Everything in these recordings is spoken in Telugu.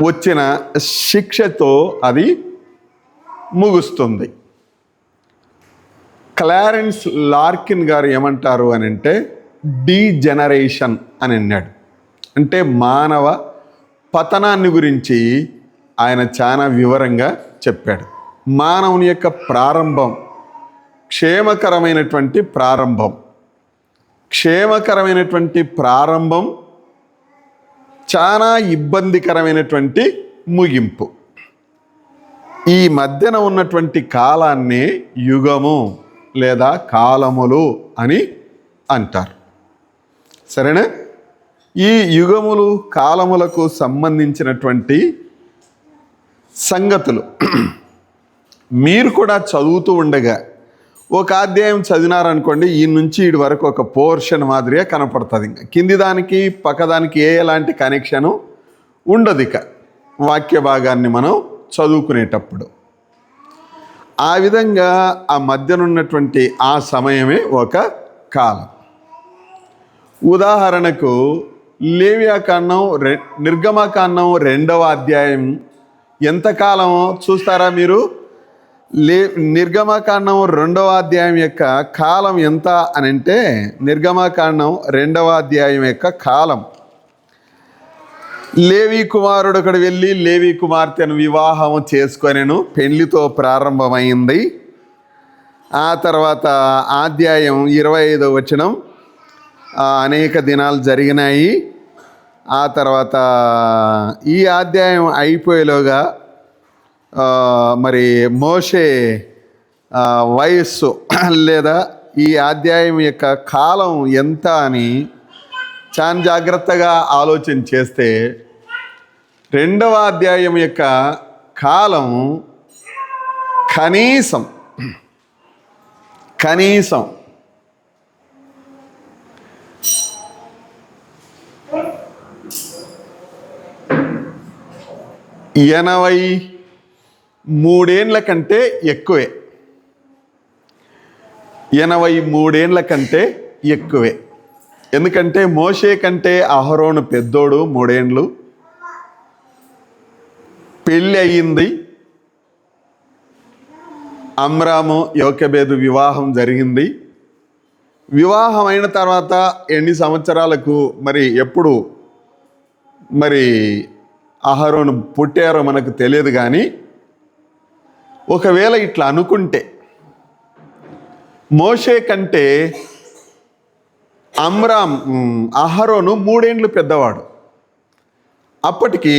వచ్చిన శిక్షతో అది ముగుస్తుంది. క్లారెన్స్ లార్కిన్ గారు ఏమంటారు అని అంటే డీజెనరేషన్ అని అన్నాడు. అంటే మానవ పతనాన్ని గురించి ఆయన చాలా వివరంగా చెప్పాడు. మానవుని యొక్క ప్రారంభం క్షేమకరమైనటువంటి ప్రారంభం చాలా ఇబ్బందికరమైనటువంటి ముగింపు. ఈ మధ్యన ఉన్నటువంటి కాలాన్ని యుగము లేదా కాలములు అని అంటారు. సరేనా? ఈ యుగములు కాలములకు సంబంధించినటువంటి సంగతులు మీరు కూడా చదువుతూ ఉండగా ఒక అధ్యాయం చదివినారనుకోండి, ఈ నుంచి ఇటు వరకు ఒక పోర్షన్ మాదిరిగా కనపడుతుంది. ఇంకా కింది దానికి పక్కదానికి ఎలాంటి కనెక్షను ఉండదు. ఇక వాక్య భాగాన్ని మనం చదువుకునేటప్పుడు ఆ విధంగా ఆ మధ్యనున్నటువంటి ఆ సమయమే ఒక కాలం. ఉదాహరణకు లేవియాకాండం నిర్గమకాండం 2వ అధ్యాయం ఎంతకాలమో చూస్తారా మీరు? నిర్గమకాండం 2వ అధ్యాయం యొక్క కాలం ఎంత అని అంటే, నిర్గమకాండం 2వ అధ్యాయం యొక్క కాలం, లేవి కుమారుడు ఒకడు వెళ్ళి లేవి కుమార్తెను వివాహం చేసుకొనెను, పెళ్లితో ప్రారంభమైంది. ఆ తర్వాత అధ్యాయం 25వ వచనం, అనేక దినాలు జరిగినాయి. ఆ తర్వాత ఈ అధ్యాయం అయిపోయేలోగా మరి మోషే వయస్సు లేదా ఈ అధ్యాయం యొక్క కాలం ఎంత అని చాలా జాగ్రత్తగా ఆలోచన చేస్తే 2వ అధ్యాయం యొక్క కాలం కనీసం 83 ఏండ్ల కంటే ఎక్కువే. 83 ఏండ్ల కంటే ఎక్కువే. ఎందుకంటే మోషే కంటే అహరోను పెద్దోడు 3 ఏండ్లు. పెళ్ళి అయ్యింది. అమ్రాము యోకెబేదు వివాహం జరిగింది. వివాహం అయిన తర్వాత ఎన్ని సంవత్సరాలకు ఎప్పుడు అహరోను పుట్టారో మనకు తెలియదు. కానీ ఒకవేళ ఇట్లా అనుకుంటే మోషే కంటే అహరోను 3 ఏండ్లు పెద్దవాడు. అప్పటికి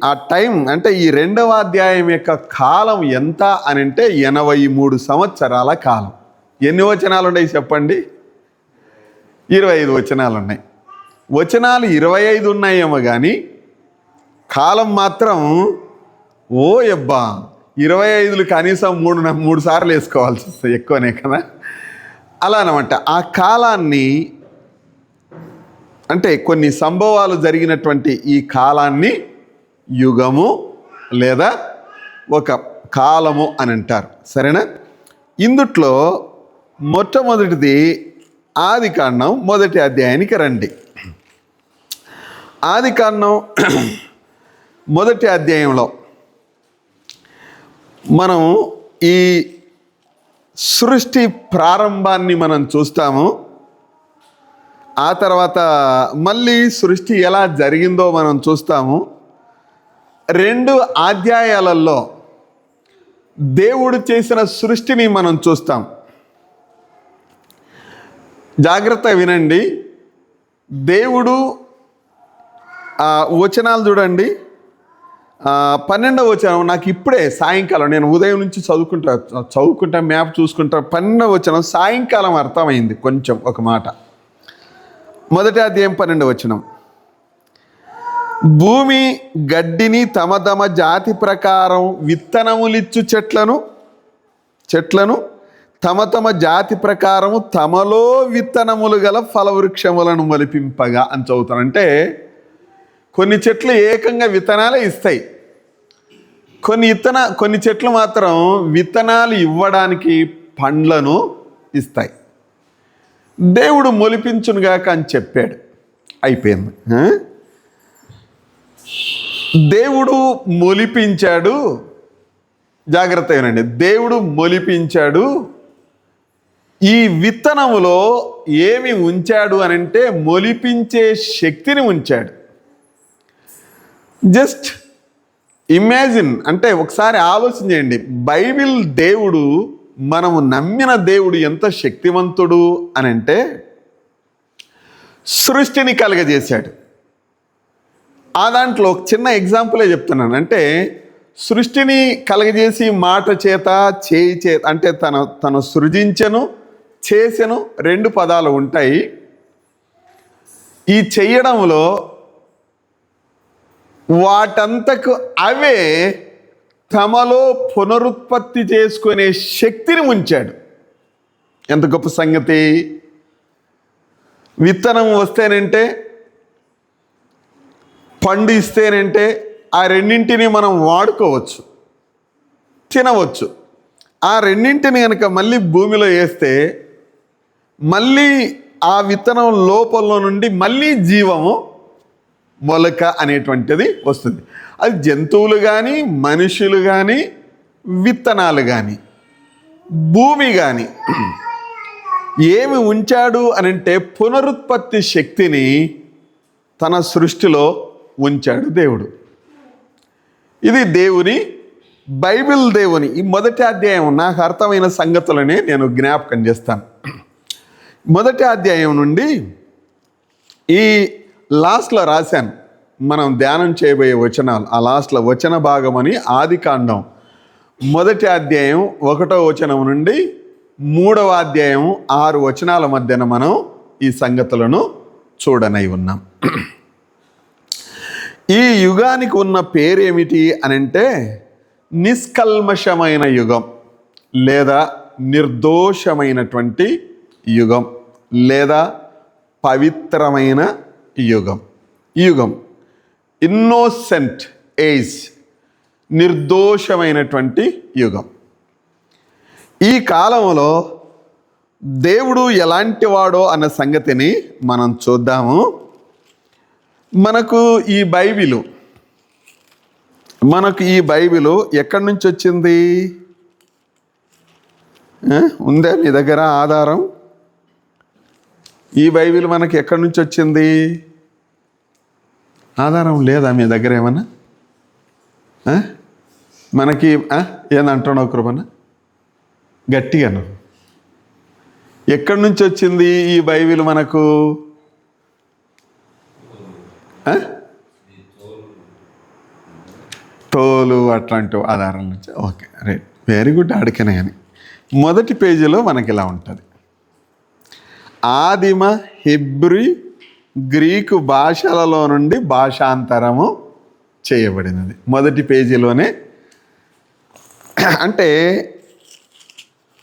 ఆ టైం అంటే ఈ 2వ అధ్యాయం యొక్క కాలం ఎంత అని అంటే 83 సంవత్సరాల కాలం. ఎన్ని వచనాలు ఉన్నాయి చెప్పండి? 25 వచనాలు ఉన్నాయి. వచనాలు 25 ఉన్నాయేమో కానీ కాలం మాత్రం ఓ యబ్బా 25లు కనీసం 3 సార్లు వేసుకోవాల్సి వస్తుంది, ఎక్కువనే కదా. అలా అనమాట. ఆ కాలాన్ని అంటే కొన్ని సంభవాలు జరిగినటువంటి ఈ కాలాన్ని యుగము లేదా ఒక కాలము అని అంటారు. సరేనా? ఇందుట్లో మొట్టమొదటిది ఆదికాండం 1వ అధ్యాయానికి రండి. ఆదికాండం 1వ అధ్యాయంలో మనం ఈ సృష్టి ప్రారంభాన్ని మనం చూస్తాము. ఆ తర్వాత మళ్ళీ సృష్టి ఎలా జరిగిందో మనం చూస్తాము. 2 అధ్యాయాలలో దేవుడు చేసిన సృష్టిని మనం చూస్తాం. జాగ్రత్తగా వినండి. దేవుడు వచనాలు చూడండి. 12వ వచనం నాకు ఇప్పుడే సాయంకాలం, నేను ఉదయం నుంచి చదువుకుంటా మ్యాప్ చూసుకుంటా, 12వ వచనం సాయంకాలం అర్థమైంది కొంచెం ఒక మాట. 1వ అధ్యాయం 12వ వచనం, భూమి గడ్డిని తమ తమ జాతి ప్రకారం విత్తనములిచ్చు చెట్లను తమ తమ జాతి ప్రకారము తమలో విత్తనములు గల ఫలవృక్షములను మొలిపింపగా అని చదువుతాను. అంటే కొన్ని చెట్లు ఏకంగా విత్తనాలే ఇస్తాయి. కొన్ని చెట్లు మాత్రం విత్తనాలు ఇవ్వడానికి పండ్లను ఇస్తాయి. దేవుడు మొలిపించునుగాక అని చెప్పాడు. అయిపోయింది. దేవుడు మొలిపించాడు. జాగ్రత్త వినండి. దేవుడు మొలిపించాడు. ఈ విత్తనములో ఏమి ఉంచాడు అని అంటే మొలిపించే శక్తిని ఉంచాడు. జస్ట్ ఇమాజిన్, అంటే ఒకసారి ఆలోచన చేయండి. బైబిల్ దేవుడు, మనము నమ్మిన దేవుడు ఎంత శక్తివంతుడు అని అంటే సృష్టిని కలగజేశాడు. ఆ దాంట్లో ఒక చిన్న ఎగ్జాంపులే చెప్తున్నాను. అంటే సృష్టిని కలగజేసి మాట చేత చేయి చేత, అంటే తను సృజించెను చేసెను 2 పదాలు ఉంటాయి. ఈ చెయ్యడంలో వాటంతకు అవే తమలో పునరుత్పత్తి చేసుకునే శక్తిని ఉంచాడు. ఎంత గొప్ప సంగతి! విత్తనం వస్తేనంటే, పండు ఇస్తేనంటే ఆ రెండింటిని మనం వాడుకోవచ్చు, తినవచ్చు. ఆ రెండింటిని కనుక మళ్ళీ భూమిలో వేస్తే మళ్ళీ ఆ విత్తనం లోపల నుండి మళ్ళీ జీవము, మొలక అనేటువంటిది వస్తుంది. అది జంతువులు కానీ, మనుషులు కానీ, విత్తనాలు కానీ, భూమి కానీ ఏమి ఉంచాడు అనంటే పునరుత్పత్తి శక్తిని తన సృష్టిలో ఉంచాడు దేవుడు. ఇది దేవుని, బైబిల్ దేవుని ఈ మొదటి అధ్యాయం నాకు అర్థమైన సంగతులని నేను జ్ఞాపకం చేస్తాను. మొదటి అధ్యాయం నుండి ఈ లాస్ట్లో రాశాను, మనం ధ్యానం చేయబోయే వచనాలు. ఆ లాస్ట్లో వచన భాగం అని ఆదికాండం మొదటి అధ్యాయం 1వ వచనం నుండి 3వ అధ్యాయం 6 వచనాల మధ్యన మనం ఈ సంగతులను చూడనై ఉన్నాం. ఈ యుగానికి ఉన్న పేరేమిటి అని అంటే నిష్కల్మషమైన యుగం, లేదా నిర్దోషమైనటువంటి యుగం, లేదా పవిత్రమైన యుగం. ఈ యుగం ఇన్నోసెంట్ ఏజ్, నిర్దోషమైనటువంటి యుగం. ఈ కాలంలో దేవుడు ఎలాంటి వాడో అన్న సంగతిని మనం చూద్దాము. మనకు ఈ బైబిలు ఎక్కడి నుంచి వచ్చింది? ఉందా మీ దగ్గర ఆధారం? ఈ బైబిల్ మనకి ఎక్కడి నుంచి వచ్చింది? ఆధారం లేదా మీ దగ్గర ఏమన్నా? మనకి ఏందంటున్నావు కృపణ? గట్టిగాను. ఎక్కడి నుంచి వచ్చింది ఈ బైబిల్ మనకు? తోలు అట్లాంటి ఆధారాల నుంచి. Okay, right, very good. అడిగినా కానీ మొదటి పేజీలో మనకి ఇలా ఉంటుంది. ఆదిమ హెబ్రీ గ్రీకు భాషలలో నుండి భాషాంతరము చేయబడినది మొదటి పేజీలోనే. అంటే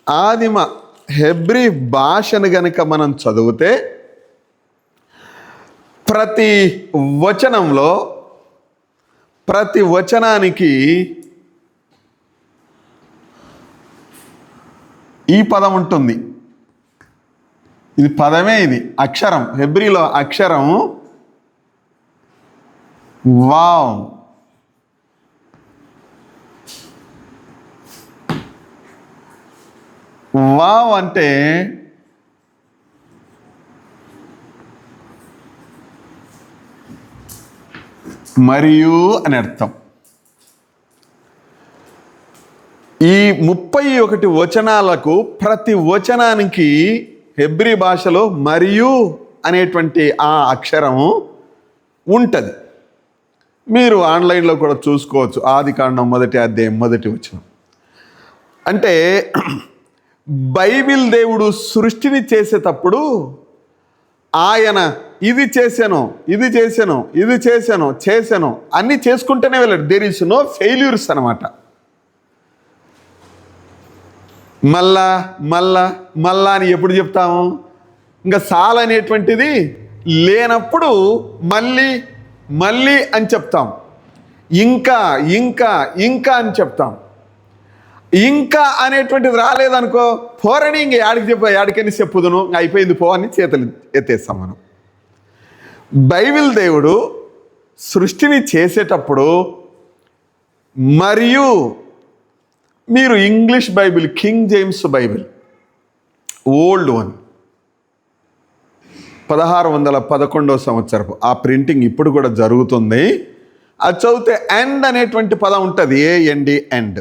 ఆదిమ హెబ్రీ భాషను గనుక మనం చదివితే ప్రతి వచనంలో, ప్రతి వచనానికి ఈ పదం ఉంటుంది. ఇది పదమే, ఇది అక్షరం. హెబ్రీలో అక్షరం వావ్. వావ్ అంటే మరియు అని అర్థం. ఈ 31 వచనాలకు ప్రతి వచనానికి హెబ్రీ భాషలో మరియు అనేటువంటి ఆ అక్షరము ఉంటుంది. మీరు ఆన్లైన్లో కూడా చూసుకోవచ్చు. ఆదికాండం మొదటి అధ్యాయం 1వ వచనం. అంటే బైబిల్ దేవుడు సృష్టిని చేసేటప్పుడు ఆయన ఇది చేశాను, ఇది చేశాను, ఇది చేశాను అన్నీ చేసుకుంటూనే వెళ్ళాడు. దేర్ ఈస్ నో ఫెయిల్యూర్స్ అనమాట. మళ్ళా అని ఎప్పుడు చెప్తాము? ఇంకా సాల్ అనేటువంటిది లేనప్పుడు మళ్ళీ అని చెప్తాం. ఇంకా అని చెప్తాం. ఇంకా అనేటువంటిది రాలేదనుకో, పోరని ఇంక యాడికని చెప్పుదును, అయిపోయింది పో అని చేతులు ఎత్తేస్తాం మనం. బైబిల్ దేవుడు సృష్టిని చేసేటప్పుడు, మరియు మీరు English Bible, king James Bible, old one, 1611 సంవత్సరపు ఆ ప్రింటింగ్ ఇప్పుడు కూడా జరుగుతుంది. అది చదివితే ఎండ్ అనేటువంటి పదం ఉంటుంది, AND, ఎండ్.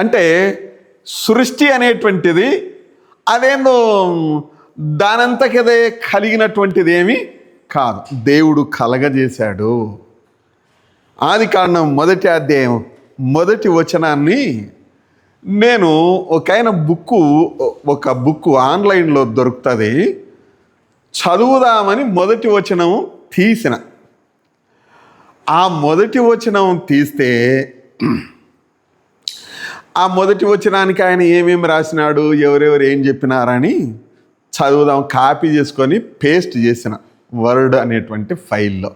అంటే సృష్టి అనేటువంటిది అదేందో దానంతకదే కలిగినటువంటిది ఏమీ కాదు, దేవుడు కలగజేశాడు. ఆదికాండం 1వ అధ్యాయం 1వ వచనాన్ని నేను ఒక బుక్కు ఆన్లైన్లో దొరుకుతుంది, చదువుదామని 1వ వచనం తీసిన. ఆ 1వ వచనం తీస్తే ఆ 1వ వచనానికి ఆయన ఏమేమి రాసినాడు, ఎవరెవరు ఏం చెప్పినారని చదువుదాం కాపీ చేసుకొని పేస్ట్ చేసిన వర్డ్ అనేటువంటి ఫైల్లో,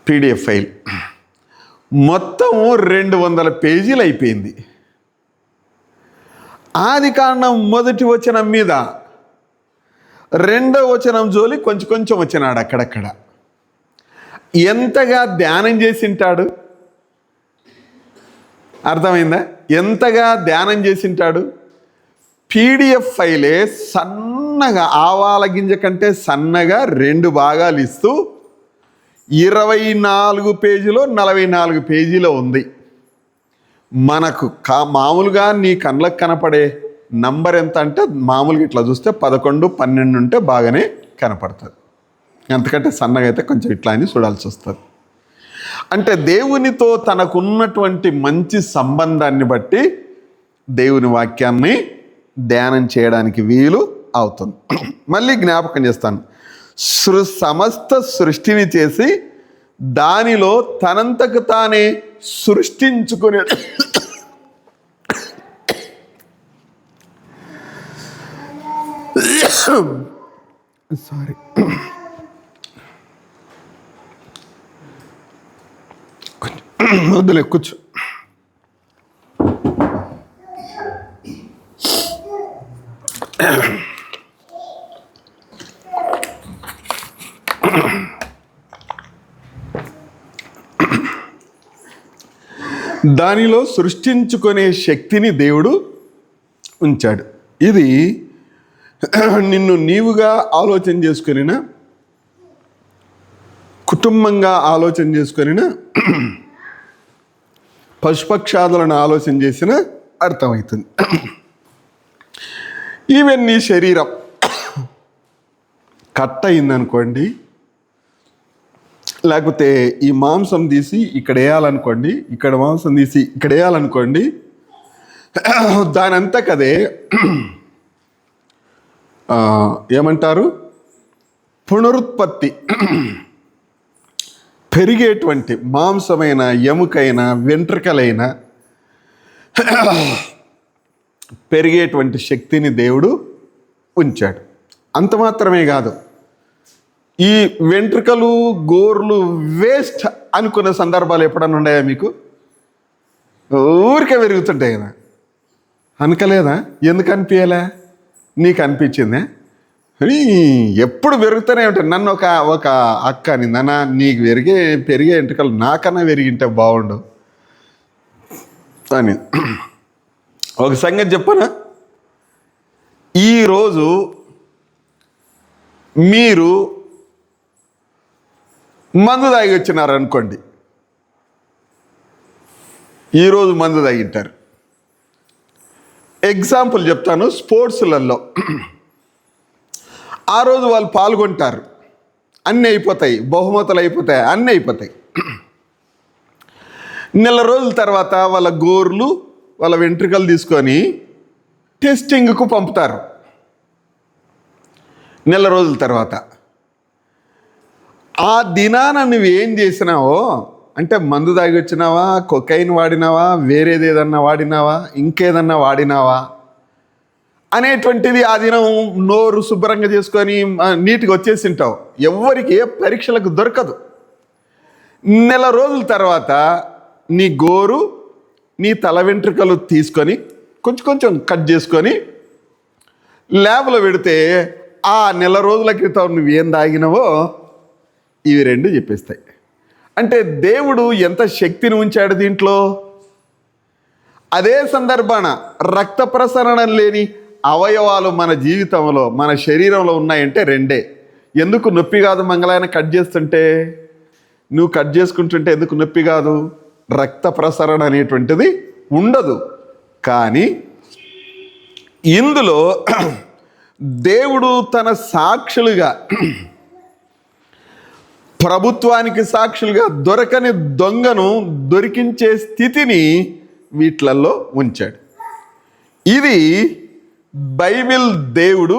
PDF ఫైల్. మొత్తము 200 పేజీలు అయిపోయింది. ఆదికాండం 1వ వచనం మీద 2వ వచనం జోలి కొంచెం వచ్చినాడు అక్కడక్కడ. ఎంతగా ధ్యానం చేసింటాడు, అర్థమైందా? ఎంతగా ధ్యానం చేసింటాడు. PDF ఫైలే సన్నగా, ఆవాల గింజ కంటే సన్నగా 2 భాగాలు ఇస్తూ 24 పేజీలో 44 పేజీలో ఉంది. మనకు మామూలుగా నీ కళ్ళకు కనపడే నంబర్ ఎంత అంటే, మామూలుగా ఇట్లా చూస్తే 11, 12 ఉంటే బాగానే కనపడుతుంది. అంతకంటే సన్నగా అయితే కొంచెం ఇట్లా అని చూడాల్సి వస్తుంది. అంటే దేవునితో తనకున్నటువంటి మంచి సంబంధాన్ని బట్టి దేవుని వాక్యాన్ని ధ్యానం చేయడానికి వీలు అవుతుంది. మళ్ళీ జ్ఞాపకం చేస్తాను, సమస్త సృష్టిని చేసి దానిలో తనంతకు తానే సృష్టించుకునే సారీ వద్దులే కూర్చో. దానిలో సృష్టించుకునే శక్తిని దేవుడు ఉంచాడు. ఇది నిన్ను నీవుగా ఆలోచన చేసుకునినా, కుటుంబంగా ఆలోచన చేసుకునినా, పశుపక్షాదులను ఆలోచన చేసిన అర్థమవుతుంది. ఈవెన్ నీ శరీరం కట్ అయిందనుకోండి, లేకపోతే ఈ మాంసం తీసి ఇక్కడ వేయాలనుకోండి, ఇక్కడ మాంసం తీసి ఇక్కడ వేయాలనుకోండి, దానంతా కదే ఏమంటారు, పునరుత్పత్తి, పెరిగేటువంటి మాంసమైన, ఎముకైన, వెంట్రుకలైన పెరిగేటువంటి శక్తిని దేవుడు ఉంచాడు. అంత మాత్రమే కాదు, ఈ వెంట్రుకలు, గోర్లు వేస్ట్ అనుకున్న సందర్భాలు ఎప్పుడన్నా ఉన్నాయా మీకు? ఊరికే పెరుగుతుంటాయి కదా, అనుకోలేదా? ఎందుకు అనిపించలే? నీకు అనిపించిందే? ఎప్పుడు పెరుగుతూనే ఉంటాయి. నన్ను ఒక అక్క అని, నాన్న నీకు పెరిగే వెంట్రుకలు నాకన్నా పెరిగింటే బాగుండు అని. ఒక సంగతి చెప్పనా, ఈరోజు మీరు మందు తాగి వచ్చినారు అనుకోండి, ఈరోజు మందు తాగింటారు. ఎగ్జాంపుల్ చెప్తాను, స్పోర్ట్స్లలో ఆ రోజు వాళ్ళు పాల్గొంటారు, అన్నీ అయిపోతాయి, బహుమతులు అయిపోతాయి, అన్నీ అయిపోతాయి. నెల రోజుల తర్వాత వాళ్ళ గోర్లు, వాళ్ళ వెంట్రుకలు తీసుకొని టెస్టింగ్కు పంపుతారు. నెల రోజుల తర్వాత ఆ దినాన నువ్వేం చేసినావో, అంటే మందు తాగి వచ్చినావా, కొకైన్ వాడినావా, వేరేది ఏదన్నా వాడినావా, ఇంకేదన్నా వాడినావా అనేటువంటిది ఆ దినం నోరు శుభ్రంగా చేసుకొని నీట్గా వచ్చేసింటావు. ఎవరికి ఏ పరీక్షలకు దొరకదు. నెల రోజుల తర్వాత నీ గోరు, నీ తల వెంట్రుకలు తీసుకొని కొంచెం కొంచెం కట్ చేసుకొని ల్యాబ్లో పెడితే ఆ నెల రోజుల క్రితం నువ్వేం తాగినవో ఇవి రెండు చెప్పేస్తాయి. అంటే దేవుడు ఎంత శక్తిని ఉంచాడు దీంట్లో. అదే సందర్భాన రక్త ప్రసరణ లేని అవయవాలు మన జీవితంలో, మన శరీరంలో ఉన్నాయంటే రెండే. ఎందుకు నొప్పి కాదు మంగళాయన కట్ చేస్తుంటే? నువ్వు కట్ చేసుకుంటుంటే ఎందుకు నొప్పి కాదు? రక్త ప్రసరణ అనేటువంటిది ఉండదు. కానీ ఇందులో దేవుడు తన సాక్షులుగా, ప్రభుత్వానికి సాక్షులుగా దొరకని దొంగను దొరికించే స్థితిని వీట్లల్లో ఉంచాడు. ఇది బైబిల్ దేవుడు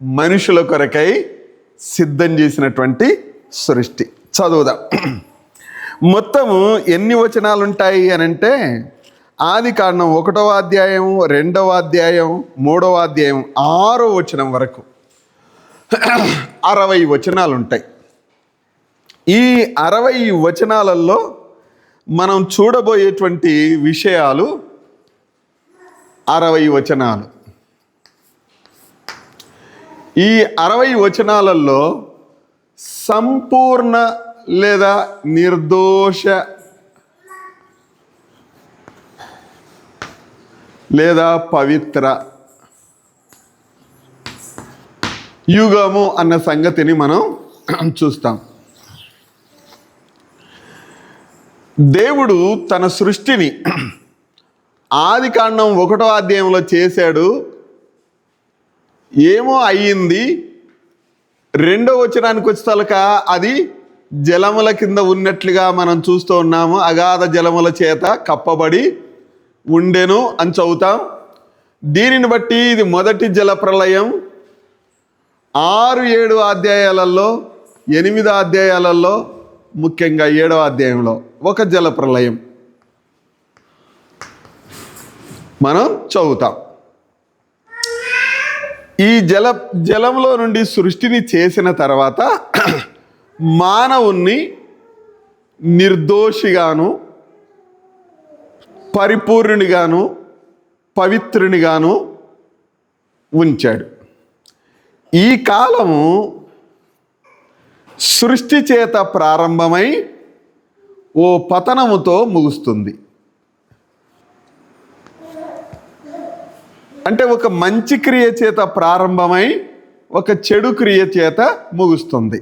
మనుషుల కొరకై సిద్ధం చేసినటువంటి సృష్టి. చదువుదాం. మొత్తము ఎన్ని వచనాలు ఉంటాయి అని అంటే, ఆదికాండం 1వ అధ్యాయం, 2వ అధ్యాయం, 3వ అధ్యాయం 6వ వచనం వరకు 60 వచనాలు ఉంటాయి. ఈ 60 వచనాలలో మనం చూడబోయేటువంటి విషయాలు 60 వచనాలు. ఈ 60 వచనాలలో సంపూర్ణ లేదా నిర్దోష లేదా పవిత్ర యుగము అన్న సంగతిని మనం చూస్తాం. దేవుడు తన సృష్టిని ఆదికాండం 1వ అధ్యాయంలో చేశాడు, ఏమో అయ్యింది. 2వ వచనానికి వచ్చేతలక అది జలముల కింద ఉన్నట్లుగా మనం చూస్తూ ఉన్నాము. అగాధ జలముల చేత కప్పబడి ఉండెను అని చదువుతాం. దీనిని బట్టి ఇది మొదటి జల ప్రళయం. 6-7 అధ్యాయాలలో, 8 అధ్యాయాలలో, ముఖ్యంగా 7వ అధ్యాయంలో ఒక జల ప్రళయం మనం చదువుతాం. ఈ జలంలో నుండి సృష్టిని చేసిన తర్వాత మానవుణ్ణి నిర్దోషిగాను, పరిపూర్ణునిగాను, పవిత్రునిగాను ఉంచాడు. ఈ కాలము సృష్టి చేత ప్రారంభమై ఓ పతనముతో ముగుస్తుంది. అంటే ఒక మంచి క్రియ చేత ప్రారంభమై ఒక చెడు క్రియ చేత ముగుస్తుంది.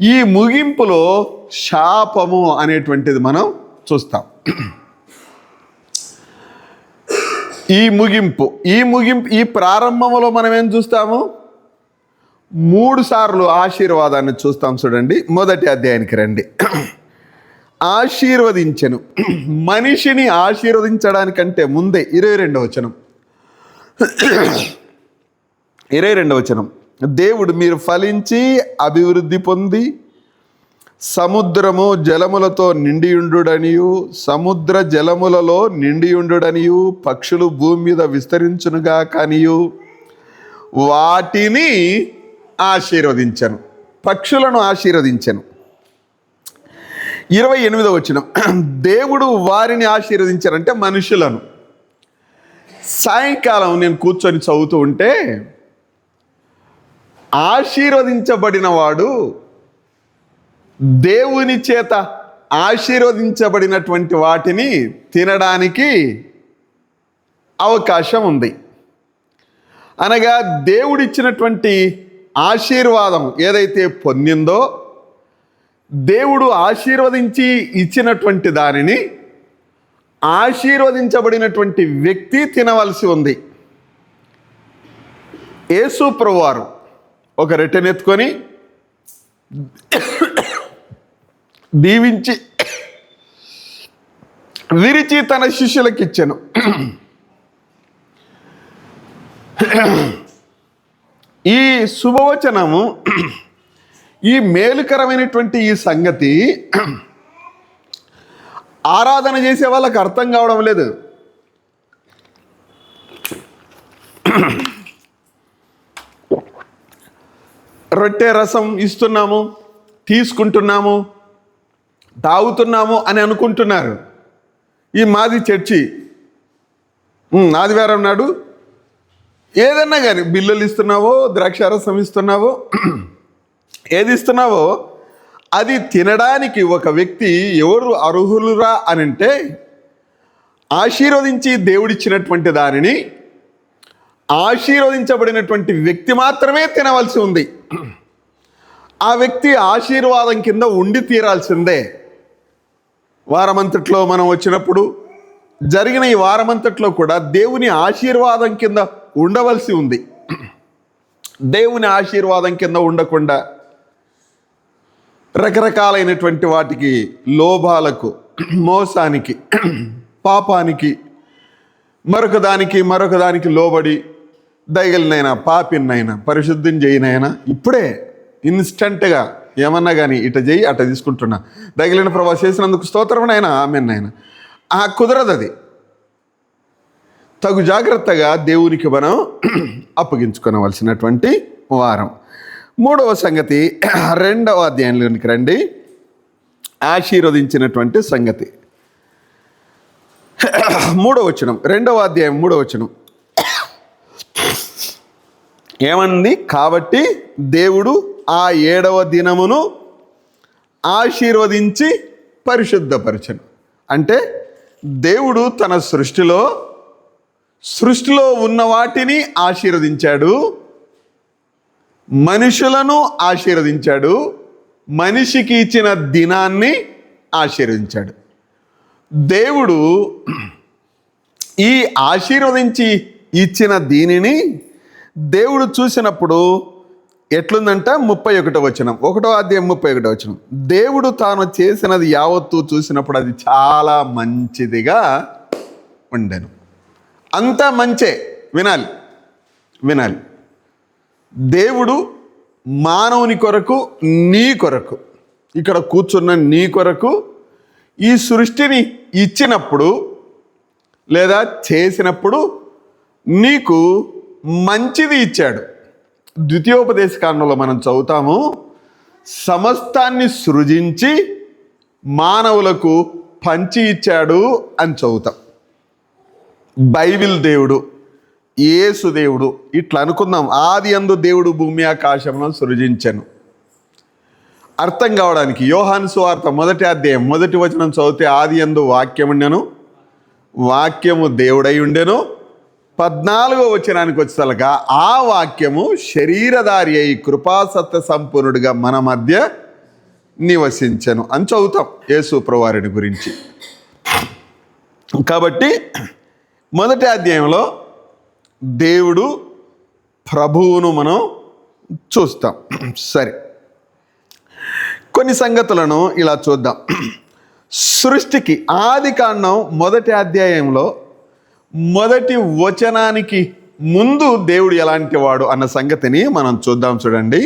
ఈ ముగింపులో శాపము అనేటువంటిది మనం చూస్తాం. ఈ ప్రారంభంలో మనం ఏం చూస్తాము? 3 సార్లు ఆశీర్వాదాన్ని చూస్తాం. చూడండి, మొదటి అధ్యాయానికి రండి. ఆశీర్వదించెను. మనిషిని ఆశీర్వదించడానికంటే ముందే 22వ వచనం, 22వ వచనం, దేవుడు మీరు ఫలించి అభివృద్ధి పొంది సముద్రము జలములతో నిండియుండుడనియు, సముద్ర జలములలో నిండియుండుడనియు, పక్షులు భూమి మీద విస్తరించునుగా కనియు వాటిని ఆశీర్వదించను. పక్షులను ఆశీర్వదించను. 28వ వచనం, దేవుడు వారిని ఆశీర్వదించారంటే మనుషులను. సాయంకాలం నేను కూర్చొని చదువుతూ ఉంటే, ఆశీర్వదించబడిన వాడు దేవుని చేత ఆశీర్వదించబడినటువంటి వాటిని తినడానికి అవకాశం ఉంది. అనగా దేవుడిచ్చినటువంటి ఆశీర్వాదం ఏదైతే పొందిందో, దేవుడు ఆశీర్వదించి ఇచ్చినటువంటి దానిని ఆశీర్వదించబడినటువంటి వ్యక్తి తినవలసి ఉంది. యేసు ప్రభువారు ఒక రొట్టెనెత్తుకొని దీవించి విరిచి తన శిష్యులకు ఇచ్చెను. ఈ శుభవచనము, ఈ మేలుకరమైనటువంటి ఈ సంగతి ఆరాధన చేసే వాళ్ళకి అర్థం కావడం లేదు. రొట్టె రసం ఇస్తున్నాము, తీసుకుంటున్నాము, తాగుతున్నాము అని అనుకుంటున్నారు. ఈ మాది చర్చి ఆదివారం నాడు ఏదన్నా కానీ బిల్లులు ఇస్తున్నావో, ద్రాక్షారసం ఇస్తున్నావో, ఏది ఇస్తున్నావో అది తినడానికి ఒక వ్యక్తి ఎవరు అర్హులురా అని అంటే ఆశీర్వదించి దేవుడిచ్చినటువంటి దానిని ఆశీర్వదించబడినటువంటి వ్యక్తి మాత్రమే తినవలసి ఉంది. ఆ వ్యక్తి ఆశీర్వాదం కింద ఉండి తీరాల్సిందే. వారమంతట్లో మనం వచ్చినప్పుడు జరిగిన ఈ వారమంతట్లో కూడా దేవుని ఆశీర్వాదం కింద ఉండవలసి ఉంది. దేవుని ఆశీర్వాదం కింద ఉండకుండా రకరకాలైనటువంటి వాటికి, లోభాలకు, మోసానికి, పాపానికి, మరొక దానికి లోబడి దయగలినైనా పాపినైనా పరిశుద్ధిని చేయనైనా ఇప్పుడే ఇన్స్టంట్గా ఏమన్నా కానీ ఇట చేయి అట తీసుకుంటున్నా, దయగలిన ప్రభావ చేసినందుకు స్తోత్రమునైనా ఆమెన్నైనా కుదరదు. అది తగు జాగ్రత్తగా దేవునికి మనం అప్పగించుకోవలసినటువంటి వారం. మూడవ సంగతి 2వ అధ్యాయంలోనికి రండి. ఆశీర్వదించినటువంటి సంగతి 3వ వచనం, 2వ అధ్యాయం 3వ వచనం ఏమంది? కాబట్టి దేవుడు ఆ 7వ దినమును ఆశీర్వదించి పరిశుద్ధపరచను. అంటే దేవుడు తన సృష్టిలో ఉన్న వాటిని ఆశీర్వదించాడు, మనుషులను ఆశీర్వదించాడు, మనిషికి ఇచ్చిన దినాన్ని ఆశీర్వదించాడు. దేవుడు ఈ ఆశీర్వదించి ఇచ్చిన దీనిని దేవుడు చూసినప్పుడు ఎట్లుందంట? 31వ వచనం, 1వ అధ్యాయం 31వ వచనం. దేవుడు తాను చేసినది యావత్తు చూసినప్పుడు అది చాలా మంచిదిగా ఉండెను. అంతా మంచే. వినాలి. దేవుడు మానవుని కొరకు, నీ కొరకు, ఇక్కడ కూర్చున్న నీ కొరకు ఈ సృష్టిని ఇచ్చినప్పుడు లేదా చేసినప్పుడు నీకు మంచిది ఇచ్చాడు. ద్వితీయోపదేశకాండంలో మనం చదువుతాము, సమస్తాన్ని సృజించి మానవులకు పంచి ఇచ్చాడు అని చదువుతాం. బైబిల్ దేవుడు, యేసు దేవుడు ఇట్లా అనుకుందాం. ఆది యందు దేవుడు భూమి ఆకాశమును సృజించెను. అర్థం కావడానికి యోహాను సువార్త 1వ అధ్యాయం 1వ వచనం చదివితే ఆది యందు వాక్యం ఉండెను, వాక్యము దేవుడై ఉండెను. 14వ వచనానికి వచ్చేసరిగా ఆ వాక్యము శరీరధారి అయి కృపాసత్య సంపూర్ణుడిగా మన మధ్య నివసించెను అని చదువుతాం యేసు ప్రభువారిని గురించి. కాబట్టి 1వ అధ్యాయంలో దేవుడు ప్రభువును మనం చూస్తాం. సరే, కొన్ని సంగతులను ఇలా చూద్దాం. సృష్టికి ఆదికాండం 1వ అధ్యాయంలో 1వ వచనానికి ముందు దేవుడు ఎలాంటి వాడు అన్న సంగతిని మనం చూద్దాం. చూడండి,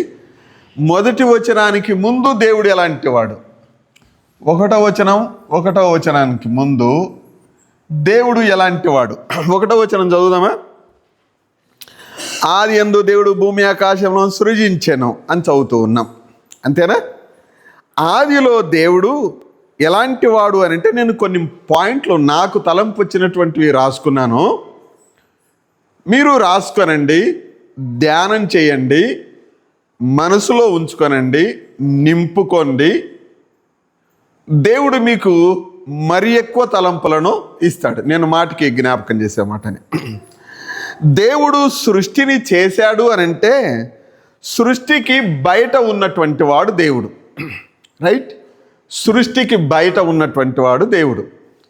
1వ వచనానికి ముందు దేవుడు ఎలాంటి వాడు. 1వ వచనానికి ముందు దేవుడు ఎలాంటి వాడు. 1వ వచనం చదువుదామా? ఆది యందు దేవుడు భూమి ఆకాశమును సృజించెను అని చదువుతూ ఉన్నాం, అంతేనా? ఆదిలో దేవుడు ఎలాంటి వాడు అని అంటే నేను కొన్ని పాయింట్లు నాకు తలంపు వచ్చినటువంటివి రాసుకున్నాను. మీరు రాసుకోనండి, ధ్యానం చేయండి, మనసులో ఉంచుకోనండి, నింపుకోండి. దేవుడు మీకు మరి ఎక్కువ తలంపులను ఇస్తాడు. నేను మాటకి జ్ఞాపకం చేసే మాటని. దేవుడు సృష్టిని చేశాడు అని అంటే సృష్టికి బయట ఉన్నటువంటి వాడు దేవుడు, రైట్? సృష్టికి బయట ఉన్నటువంటి వాడు దేవుడు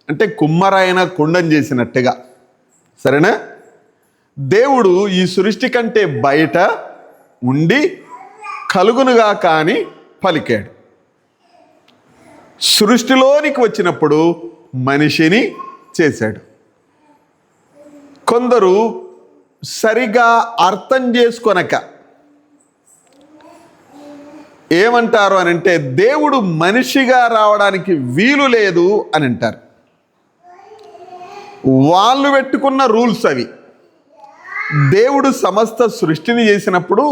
అంటే కుమ్మరైన కుండం చేసినట్టుగా, సరేనా? దేవుడు ఈ సృష్టి కంటే బయట ఉండి కలుగునుగా కానీ పలికాడు. సృష్టిలోనికి వచ్చినప్పుడు మనిషిని చేశాడు. కొందరు సరిగా అర్థం చేసుకొనక ఏమంటారు అని అంటే దేవుడు మనిషిగా రావడానికి వీలు లేదు అని అంటారు. వాళ్ళు పెట్టుకున్న రూల్స్ అవి. దేవుడు సమస్త సృష్టిని చేసినప్పుడు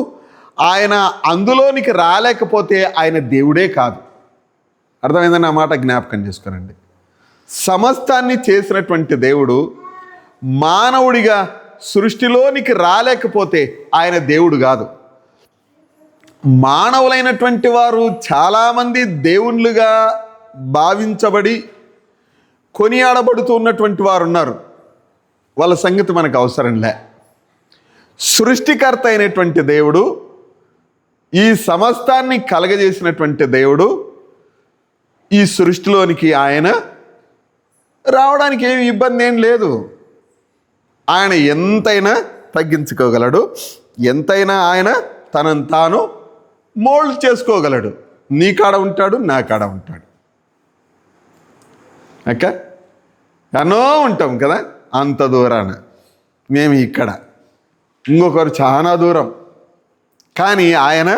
ఆయన అందులోనికి రాలేకపోతే ఆయన దేవుడే కాదు. అర్థమైందని ఆ మాట జ్ఞాపకం చేసుకోనండి. సమస్తాన్ని చేసినటువంటి దేవుడు మానవుడిగా సృష్టిలోనికి రాలేకపోతే ఆయన దేవుడు కాదు. మానవులైనటువంటి వారు చాలామంది దేవుళ్ళుగా భావించబడి కొనియాడబడుతున్నటువంటి వారు ఉన్నారు. వాళ్ళ సంగతి మనకు అవసరంలే. సృష్టికర్త అయినటువంటి దేవుడు, ఈ సమస్తాన్ని కలగజేసినటువంటి దేవుడు, ఈ సృష్టిలోనికి ఆయన రావడానికి ఏమి ఇబ్బంది ఏం లేదు. ఆయన ఎంతైనా తగ్గించుకోగలడు, ఎంతైనా ఆయన తనను తాను మోల్డ్ చేసుకోగలడు. నీ కాడ ఉంటాడు, నా కాడ ఉంటాడు. అక్క ఎన్నో ఉంటాం కదా, అంత దూరాన మేము ఇక్కడ, ఇంకొకరు చాలా దూరం. కానీ ఆయన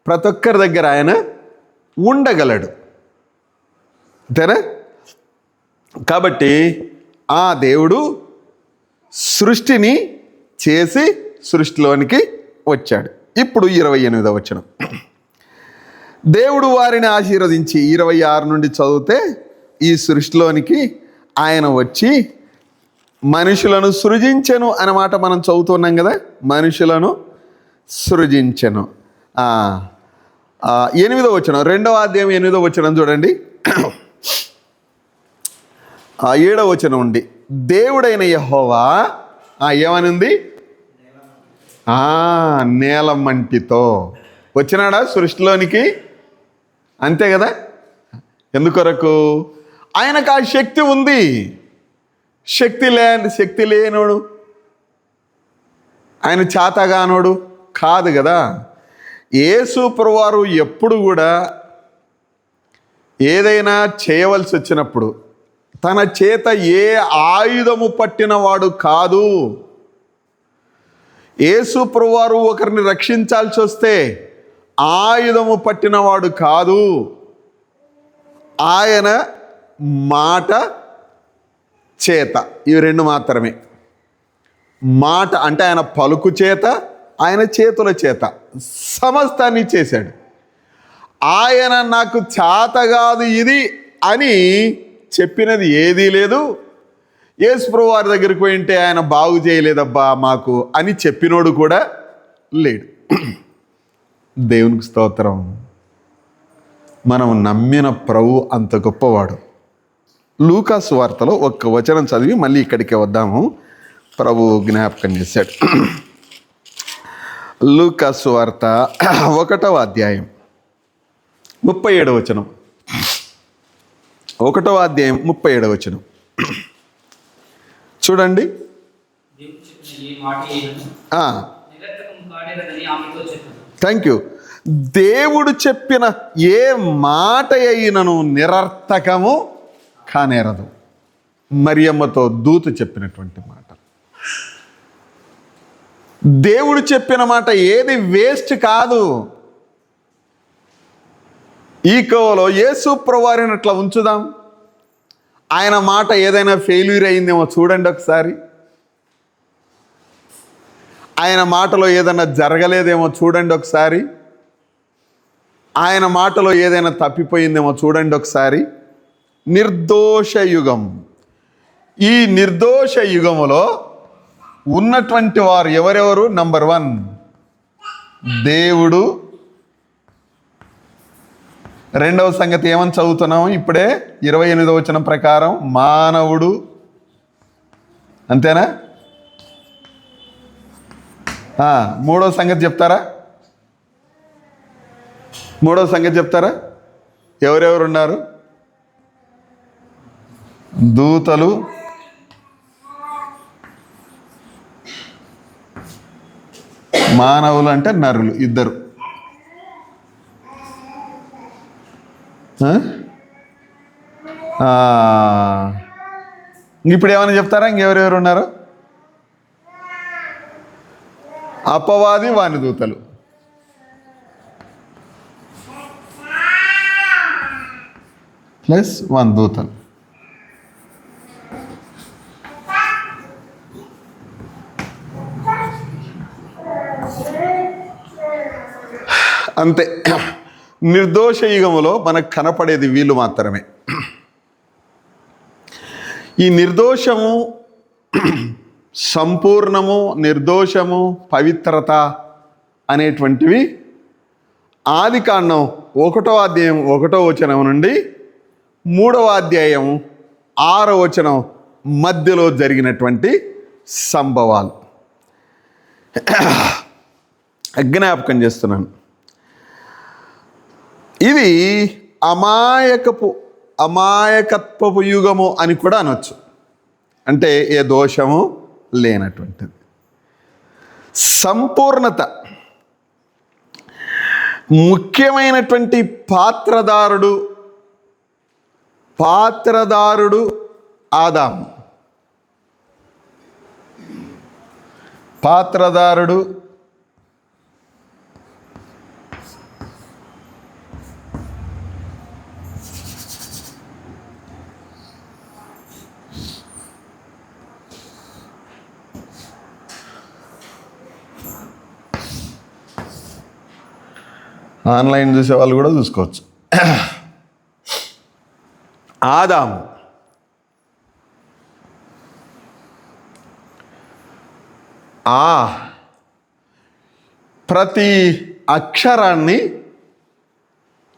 ప్రతి ఒక్కరి దగ్గర ఆయన ఉండగలడు, అంతేనా? కాబట్టి ఆ దేవుడు సృష్టిని చేసి సృష్టిలోనికి వచ్చాడు. ఇప్పుడు 28వ వచనం, దేవుడు వారిని ఆశీర్వదించి 26 నుండి చదివితే ఈ సృష్టిలోనికి ఆయన వచ్చి మనుషులను సృజించెను అన్నమాట మనం చదువుతున్నాం కదా. మనుషులను సృజించెను. 8వ వచనం, 2వ అధ్యాయం 8వ వచనం చూడండి. 7వ వచనం ఉండి దేవుడైన యెహోవా ఏమనింది? నేలమంటితో వచ్చినాడా సృష్టిలోనికి, అంతే కదా. ఎందుకొరకు? ఆయనకు ఆ శక్తి ఉంది. శక్తి లేనోడు ఆయన చేతగానోడు కాదు కదా. యేసు ప్రభువారు ఎప్పుడు కూడా ఏదైనా చేయవలసి వచ్చినప్పుడు తన చేత ఏ ఆయుధము పట్టినవాడు కాదు. యేసు ప్రభువారు ఒకరిని రక్షించాల్సి వస్తే ఆయుధము పట్టినవాడు కాదు. ఆయన మాట, చేత, ఇవి రెండు మాత్రమే. మాట అంటే ఆయన పలుకు చేత, ఆయన చేతుల చేత సమస్తాన్ని చేశాడు. ఆయన నాకు చేత కాదు ఇది అని చెప్పినది ఏదీ లేదు. యేసు ప్రభువు వారి దగ్గరికి పోయింటే ఆయన బాగు చేయలేదబ్బా మాకు అని చెప్పినోడు కూడా లేడు. దేవునికి స్తోత్రం. మనం నమ్మిన ప్రభు అంత గొప్పవాడు. లూకా సువార్తలో ఒక్క వచనం చదివి మళ్ళీ ఇక్కడికి వద్దాము. ప్రభు జ్ఞాపకం చేశాడు. లూకా సువార్త 1వ అధ్యాయం 37వ వచనం. 1వ అధ్యాయం 37వ వచనం చూడండి. Thank you. దేవుడు చెప్పిన ఏ మాట అయినను నిరర్థకము కానేరదు. మరియమ్మతో దూత చెప్పినటువంటి మాట. దేవుడు చెప్పిన మాట ఏది వేస్ట్ కాదు. ఈ కోవలో యేసు ప్రభువారిని అట్లా ఉంచుదాం. ఆయన మాట ఏదైనా ఫెయిల్యూర్ అయిందేమో చూడండి ఒకసారి. ఆయన మాటలో ఏదైనా జరగలేదేమో చూడండి ఒకసారి. ఆయన మాటలో ఏదైనా తప్పిపోయిందేమో చూడండి ఒకసారి. నిర్దోష యుగం. ఈ నిర్దోష యుగములో ఉన్నటువంటి వారు ఎవరెవరు? నంబర్ 1 దేవుడు. రెండవ సంగతి ఏమని చదువుతున్నాము ఇప్పుడే 28వ వచనం ప్రకారం మానవుడు. అంతేనా? మూడవ సంగతి చెప్తారా? ఎవరెవరు ఉన్నారు? దూతలు, మానవులు అంటే నరులు ఇద్దరు. ఇప్పుడు ఏమైనా చెప్తారా? ఇంకెవరెవరు ఉన్నారు? అపవాది, వాని దూతలు. ప్లస్ 1 దూతలు. అంతే. నిర్దోష యుగములో మనకు కనపడేది వీళ్ళు మాత్రమే. ఈ నిర్దోషము, సంపూర్ణము, నిర్దోషము, పవిత్రత అనేటువంటివి ఆదికాండం 1వ అధ్యాయం 1వ వచనం నుండి 3వ అధ్యాయం 6వ వచనం మధ్యలో జరిగినటువంటి సంభవాలు. జ్ఞాపకం చేస్తున్నాను. ఇది అమాయకత్వపు యుగము అని కూడా అనొచ్చు. అంటే ఏ దోషము లేనటువంటిది. సంపూర్ణత, ముఖ్యమైనటువంటి పాత్రదారుడు ఆదాము. పాత్రదారుడు ఆన్లైన్ చూసే వాళ్ళు కూడా చూసుకోవచ్చు. ఆదాము ప్రతి అక్షరాన్ని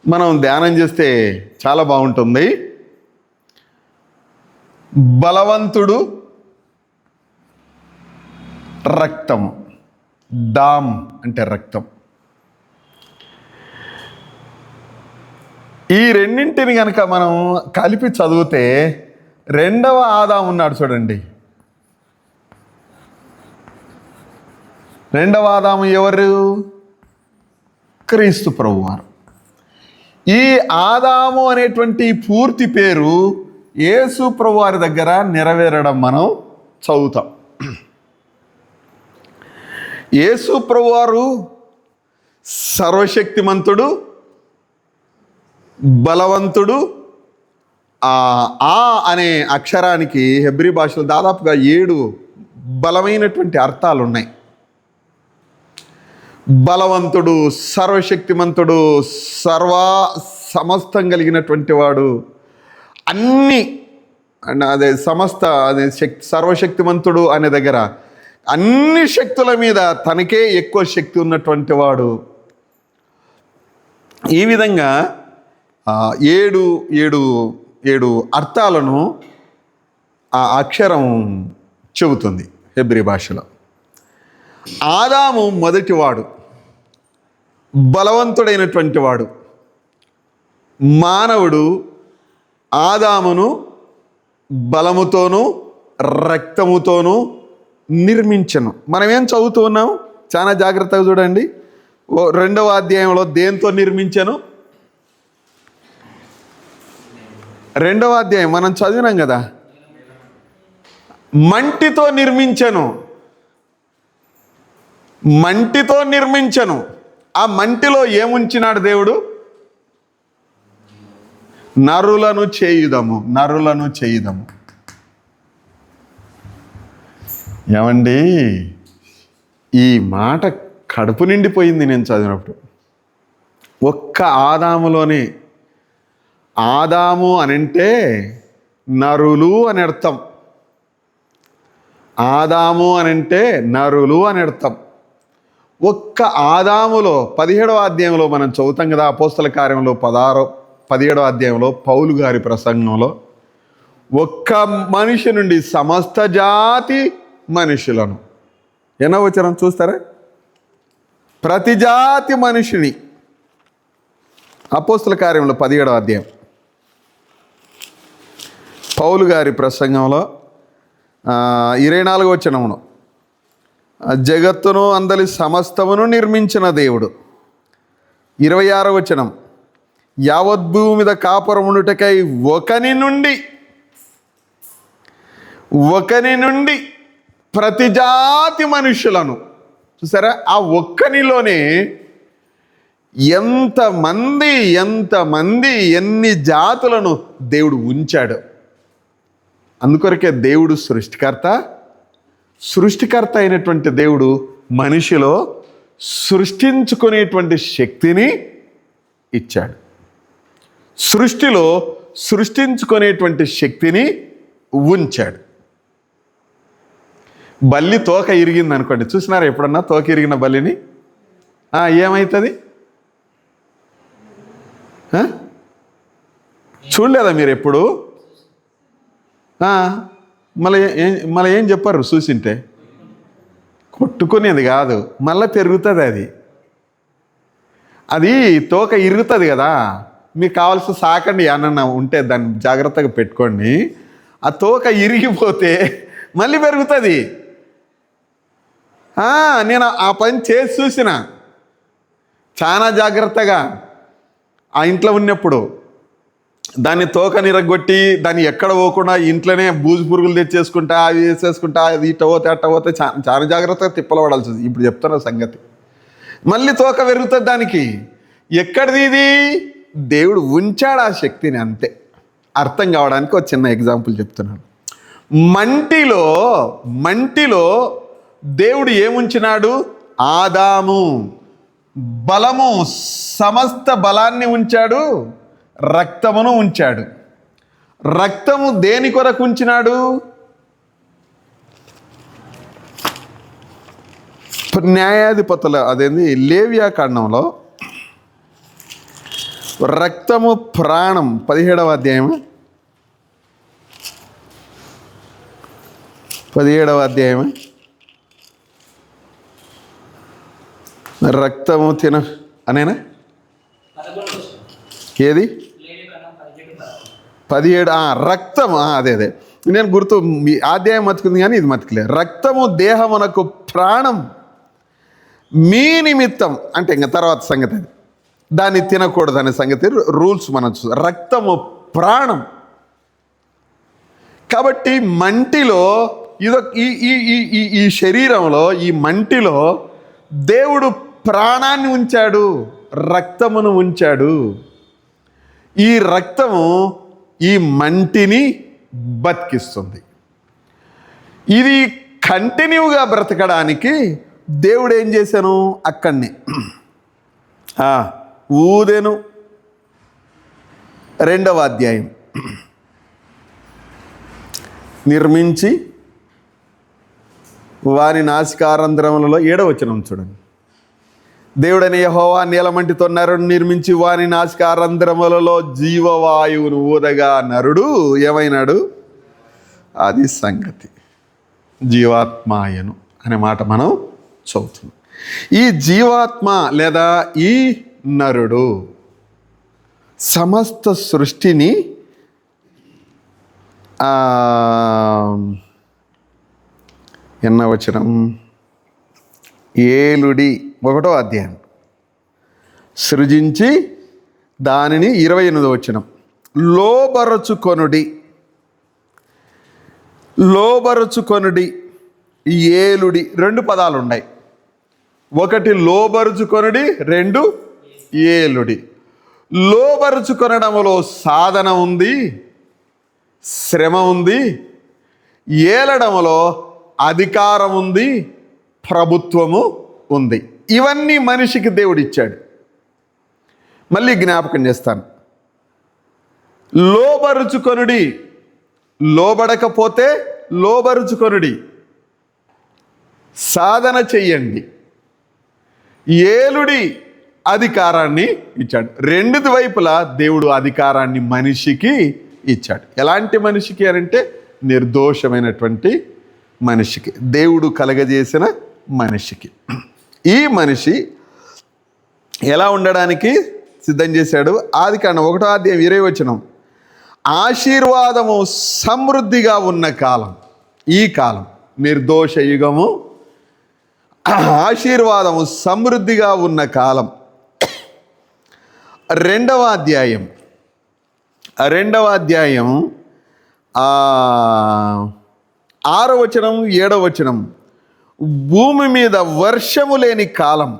మనం ధ్యానం చేస్తే చాలా బాగుంటుంది. బలవంతుడు, రక్తము. దామ్ అంటే రక్తం. ఈ రెండింటిని కనుక మనం కలిపి చదివితే 2వ ఆదాము ఉన్నాడు చూడండి. 2వ ఆదాము ఎవరు? క్రీస్తు ప్రభువారు. ఈ ఆదాము అనేటువంటి పూర్తి పేరు యేసు ప్రభువారి దగ్గర నెరవేరడం మనం చదువుతాం. యేసు ప్రభువారు సర్వశక్తిమంతుడు, బలవంతుడు. అనే అక్షరానికి హెబ్రీ భాషలో దాదాపుగా 7 బలమైనటువంటి అర్థాలు ఉన్నాయి. బలవంతుడు, సర్వశక్తిమంతుడు, సమస్తం కలిగినటువంటి వాడు, అన్ని సర్వశక్తిమంతుడు అనే దగ్గర అన్ని శక్తుల మీద తనకే ఎక్కువ శక్తి ఉన్నటువంటి వాడు. ఈ విధంగా 7 అర్థాలను ఆ అక్షరం చెబుతుంది హెబ్రీ భాషలో. ఆదాము మొదటివాడు, బలవంతుడైనటువంటి వాడు. మానవుడు ఆదామును బలముతోనూ రక్తముతోనూ నిర్మించను. మనం ఏం చదువుతూ ఉన్నాం? చాలా జాగ్రత్తగా చూడండి. 2వ అధ్యాయంలో దేంతో నిర్మించను? 2వ అధ్యాయం మనం చదివినాం కదా. మంటితో నిర్మించను. మంటితో నిర్మించను. ఆ మంటిలో ఏముంచినాడు దేవుడు? నరులను చేయుదము. ఏమండి, ఈ మాట కడుపు నిండిపోయింది నేను చదివినప్పుడు. ఒక్క ఆదాములోనే, ఆదాము అనంటే నరులు అని అర్థం. ఆదాము అనంటే నరులు అని అర్థం. ఒక్క ఆదాములో 17వ అధ్యాయంలో మనం చదువుతాం కదా, అపోస్తల కార్యంలో 17వ అధ్యాయంలో పౌలు గారి ప్రసంగంలో, ఒక్క మనిషి నుండి సమస్త జాతి మనుషులను, ఎన్నో వచనం చూస్తారా? ప్రతి జాతి మనిషిని. అపోస్తల కార్యంలో 17వ అధ్యాయం పౌలు గారి ప్రసంగంలో 24వ వచనమును, జగత్తును అందలి సమస్తమును నిర్మించిన దేవుడు. 26వ వచనం, యావద్భూమి మీద కాపురముండుటకై ఒకని నుండి ప్రతి జాతి మనుషులను. చూసారా? ఆ ఒక్కనిలోనే ఎంతమంది ఎన్ని జాతులను దేవుడు ఉంచాడు. అందుకొరకే దేవుడు సృష్టికర్త అయినటువంటి దేవుడు మనిషిలో సృష్టించుకునేటువంటి శక్తిని ఇచ్చాడు. సృష్టిలో సృష్టించుకునేటువంటి శక్తిని ఉంచాడు. బల్లి తోక ఇరిగింది అనుకోండి, చూసినారా ఎప్పుడన్నా తోక ఇరిగిన బల్లిని? ఏమవుతుంది? చూడలేదా మీరు ఎప్పుడు? మళ్ళీ ఏం చెప్పారు చూసింటే? కొట్టుకునేది కాదు, మళ్ళీ పెరుగుతుంది. అది తోక ఇరుగుతుంది కదా, మీకు కావాల్సిన సాకండి ఏమన్నా ఉంటే దాన్ని జాగ్రత్తగా పెట్టుకోండి. ఆ తోక ఇరిగిపోతే మళ్ళీ పెరుగుతుంది. నేను ఆ పని చేసి చూసిన చాలా జాగ్రత్తగా. ఆ ఇంట్లో ఉన్నప్పుడు దాన్ని తోక నిరగొట్టి దాన్ని ఎక్కడ పోకుండా ఇంట్లోనే బూజు పురుగులు తెచ్చేసుకుంటా, అవి వేసేసుకుంటా, అది ఇట్ట పోతే అట్ట పోతే చాలా జాగ్రత్తగా తిప్పలు పడాల్సి వస్తుంది. ఇప్పుడు చెప్తున్న సంగతి. మళ్ళీ తోక పెరుగుతుంది దానికి. ఎక్కడిది ఇది? దేవుడు ఉంచాడు ఆ శక్తిని, అంతే. అర్థం కావడానికి ఒక చిన్న ఎగ్జాంపుల్ చెప్తున్నాను. మంటిలో దేవుడు ఏముంచినాడు? ఆదాము బలము, సమస్త బలాన్ని ఉంచాడు, రక్తమును ఉంచాడు. రక్తము దేని కొరకు ఉంచినాడు? న్యాయాధిపతుల అదేంది లేవియా కాండంలో రక్తము ప్రాణం 17వ అధ్యాయం రక్తము తిన అనేనా? ఏది? 17 రక్తం. అదే నేను గుర్తు, మీ అధ్యాయం మతుకుంది కానీ ఇది మతుకులే. రక్తము దేహమునకు ప్రాణం, మీ నిమిత్తం అంటే ఇంకా తర్వాత సంగతి. అది దాన్ని తినకూడదు అనే సంగతి రూల్స్ మనం రక్తము ప్రాణం. కాబట్టి మంటిలో ఈ శరీరంలో, ఈ మంటిలో దేవుడు ప్రాణాన్ని ఉంచాడు, రక్తమును ఉంచాడు. ఈ రక్తము ఈ మంటిని బతికిస్తుంది. ఇది కంటిన్యూగా బ్రతకడానికి దేవుడు ఏం చేశాను? అక్కడిని ఊదెను. 2వ అధ్యాయం నిర్మించి వారి నాసికారంధ్రములలో 7వ వచనం చూడండి. దేవుడని యెహోవా నీలమంటితో నరుడు నిర్మించి వారి నాసికారంధ్రములలో జీవవాయువును ఊదగా నరుడు ఏమైనాడు? అది సంగతి. జీవాత్మాయను అనే మాట మనం చదువుతున్నాం. ఈ జీవాత్మ లేదా ఈ నరుడు సమస్త సృష్టిని ఎన్న వచనం? ఏలుడి 1వ అధ్యాయం సృజించి దానిని 28వ వచనం లోబరుచుకొనుడి ఏలుడి. 2 పదాలు ఉన్నాయి. ఒకటి లోబరుచుకొనుడి, 2 ఏలుడి. లోబరుచుకొనడంలో సాధన ఉంది, శ్రమ ఉంది. ఏలడంలో అధికారం ఉంది, ప్రభుత్వము ఉంది. ఇవన్నీ మనిషికి దేవుడు ఇచ్చాడు. మళ్ళీ జ్ఞాపకం చేస్తాను. లోబరుచుకొనుడి, లోబడకపోతే లోబరుచుకొనుడి, సాధన చెయ్యండి. ఏలుడి అధికారాన్ని ఇచ్చాడు. 2 వైపులా దేవుడు అధికారాన్ని మనిషికి ఇచ్చాడు. ఎలాంటి మనిషికి అంటే నిర్దోషమైనటువంటి మనిషికి, దేవుడు కలగజేసిన మనిషికి. ఈ మనిషి ఎలా ఉండడానికి సిద్ధం చేశాడు? ఆదికాండం 1వ అధ్యాయం 20వ వచనం ఆశీర్వాదము సమృద్ధిగా ఉన్న కాలం ఈ కాలం. నిర్దోష యుగము, ఆశీర్వాదము సమృద్ధిగా ఉన్న కాలం. 2వ అధ్యాయం 6వ వచనం 7వ వచనం భూమి మీద వర్షము లేని కాలం,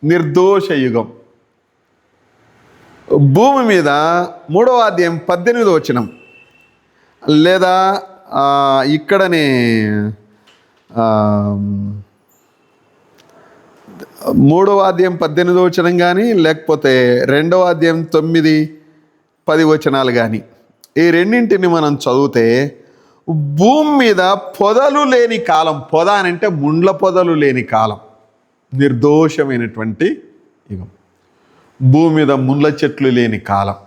నిర్దోష యుగం. భూమి మీద 3వ అధ్యాయం 18వ వచనం లేదా ఇక్కడనే 3వ అధ్యాయం 18వ వచనం కానీ లేకపోతే 2వ అధ్యాయం 9, 10 వచనాలు కానీ ఈ రెండింటిని మనం చదివితే భూమి మీద పొదలు లేని కాలం, పొద అని అంటే ముండ్ల పొదలు లేని కాలం, నిర్దోషమైనటువంటి యుగం. భూమి మీద ముండ్ల చెట్లు లేని కాలం,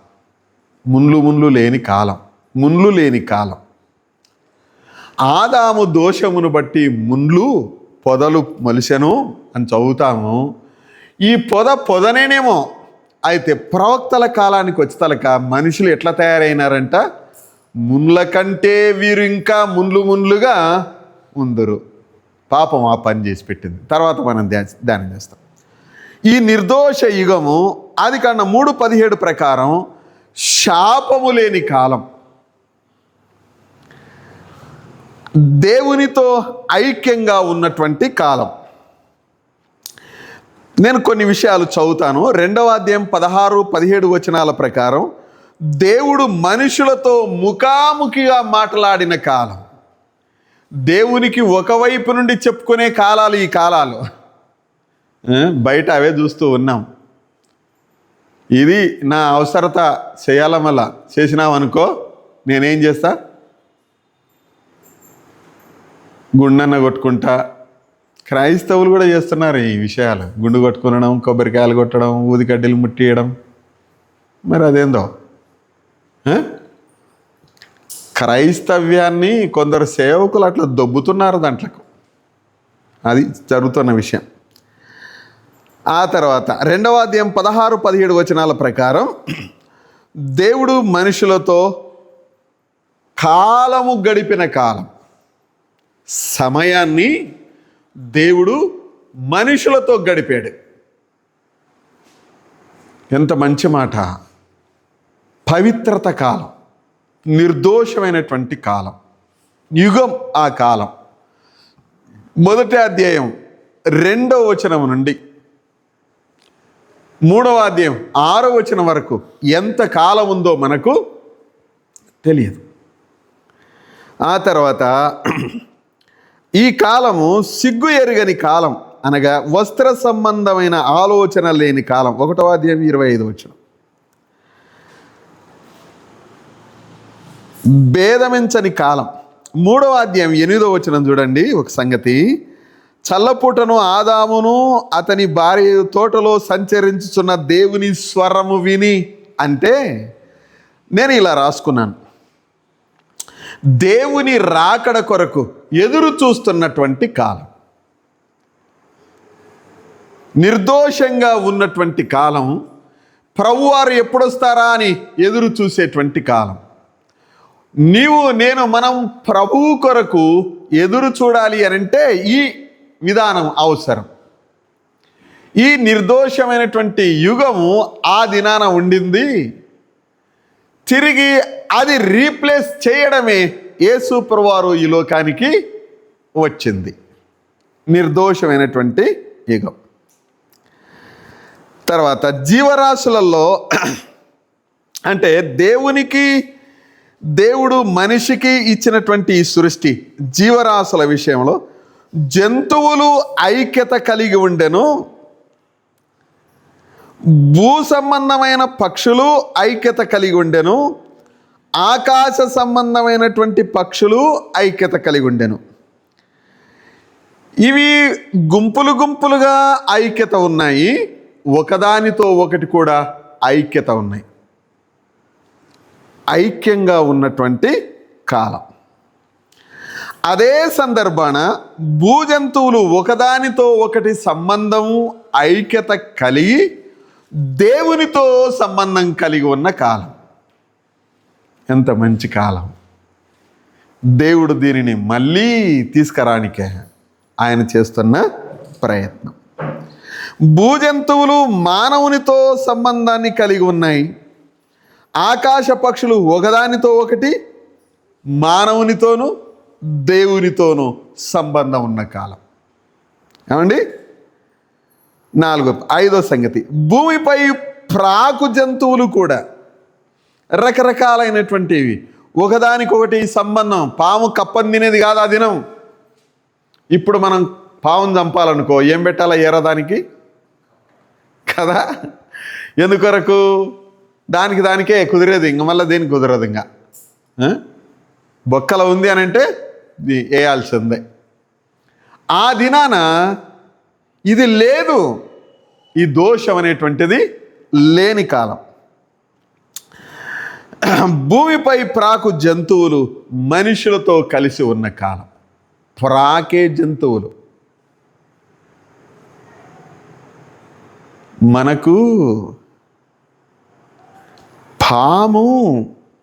ముళ్ళు లేని కాలం, ముళ్ళు లేని కాలం. ఆదాము దోషమును బట్టి ముండ్లు పొదలు మొలిసెను అని చదువుతాము. ఈ పొదనేనేమో, అయితే ప్రవక్తల కాలానికి వచ్చేతలక మనుషులు ఎట్లా తయారైనారంట, ముండ్ల కంటే వీరు ఇంకా ముండ్లుగా ఉందరు. పాపం ఆ పని చేసి పెట్టింది. తర్వాత మనం ధ్యానం చేస్తాం. ఈ నిర్దోష యుగము ఆదికాండం 3:17 ప్రకారం శాపము లేని కాలం, దేవునితో ఐక్యంగా ఉన్నటువంటి కాలం. నేను కొన్ని విషయాలు చదువుతాను. 2వ అధ్యాయం 16-17 వచనాల ప్రకారం దేవుడు మనుషులతో ముఖాముఖిగా మాట్లాడిన కాలం. దేవునికి ఒకవైపు నుండి చెప్పుకునే కాలాలు ఈ కాలాలు. బయట అవే చూస్తూ ఉన్నాం. ఇది నా అవసరత చేయాలమల్ల చేసినామనుకో, నేనేం చేస్తా, గుండన్న కొట్టుకుంటా. క్రైస్తవులు కూడా చేస్తున్నారు ఈ విషయాలు. గుండు కొట్టుకునడం, కొబ్బరికాయలు కొట్టడం, ఊదికడ్డీలు ముట్టియడం. మరి అదేందో క్రైస్తవ్యాన్ని కొందరు సేవకులు అట్లా దొబ్బుతున్నారు దాంట్లకు. అది జరుగుతున్న విషయం. ఆ తర్వాత 2వ అధ్యాయం 16-17 వచనాల ప్రకారం దేవుడు మనుషులతో కాలము గడిపిన కాలం, సమయాన్ని దేవుడు మనుషులతో గడిపాడు. ఎంత మంచి మాట. పవిత్రత కాలం, నిర్దోషమైనటువంటి కాలం, యుగం. ఆ కాలం 1వ అధ్యాయం 2వ వచనం నుండి 3వ అధ్యాయం 6వ వచనం వరకు ఎంత కాలం ఉందో మనకు తెలియదు. ఆ తర్వాత ఈ కాలము సిగ్గు ఎరుగని కాలం, అనగా వస్త్ర సంబంధమైన ఆలోచన లేని కాలం. 1వ అధ్యాయం 25వ వచనం. భేదమించని కాలం. 3వ అధ్యాయం 8వ వచనం చూడండి. ఒక సంగతి, చల్లపూటను ఆదామును అతని భార్య తోటలో సంచరించుచున్న దేవుని స్వరము విని, అంటే నేను ఇలా రాసుకున్నాను, దేవుని రాకడ కొరకు ఎదురు చూస్తున్నటువంటి కాలం, నిర్దోషంగా ఉన్నటువంటి కాలం, ప్రభువారు ఎప్పుడొస్తారా అని ఎదురు చూసేటువంటి కాలం. మనం ప్రభువు కొరకు ఎదురు చూడాలి అనంటే ఈ విధానం అవసరం. ఈ నిర్దోషమైనటువంటి యుగము ఆ దినాన ఉండింది. తిరిగి అది రీప్లేస్ చేయడమే యేసు ప్రభువారు ఈ లోకానికి వచ్చింది. నిర్దోషమైనటువంటి యుగం. తర్వాత జీవరాశులలో అంటే దేవుడు మనిషికి ఇచ్చినటువంటి ఈ సృష్టి, జీవరాశుల విషయంలో జంతువులు ఐక్యత కలిగి ఉండెను, భూ సంబంధమైన పక్షులు ఐక్యత కలిగి ఉండెను, ఆకాశ సంబంధమైనటువంటి పక్షులు ఐక్యత కలిగి ఉండెను. ఇవి గుంపులుగా ఐక్యత ఉన్నాయి, ఒకదానితో ఒకటి కూడా ఐక్యత ఉన్నాయి. ఐక్యంగా ఉన్నటువంటి కాలం. అదే సందర్భాన భూజంతువులు ఒకదానితో ఒకటి సంబంధము, ఐక్యత కలిగి దేవునితో సంబంధం కలిగి ఉన్న కాలం. ఎంత మంచి కాలం. దేవుడు దీనిని మళ్ళీ తీసుకురానికే ఆయన చేస్తున్న ప్రయత్నం. భూజంతువులు మానవునితో సంబంధాన్ని కలిగి ఉన్నాయి, ఆకాశ పక్షులు ఒకదానితో ఒకటి మానవునితోనూ దేవునితోనూ సంబంధం ఉన్న కాలం. ఏమండి? 5వ సంగతి, భూమిపై ప్రాకు జంతువులు కూడా రకరకాలైనటువంటివి, ఒకదానికొకటి సంబంధం. పాము కప్పని తినేది కాదు ఆ దినం. ఇప్పుడు మనం పావును చంపాలనుకో ఏం పెట్టాలా? ఏరదానికి కదా. ఎందుకొరకు? దానికే కుదిరేది, ఇంక మళ్ళీ దేనికి కుదరదు. ఇంకా బొక్కల ఉంది అని అంటే వేయాల్సిందే. ఆ దినాన ఇది లేదు, ఈ దోషం అనేటువంటిది లేని కాలం. భూమిపై ప్రాకు జంతువులు మనుషులతో కలిసి ఉన్న కాలం. ప్రాకే జంతువులు. మనకు పాము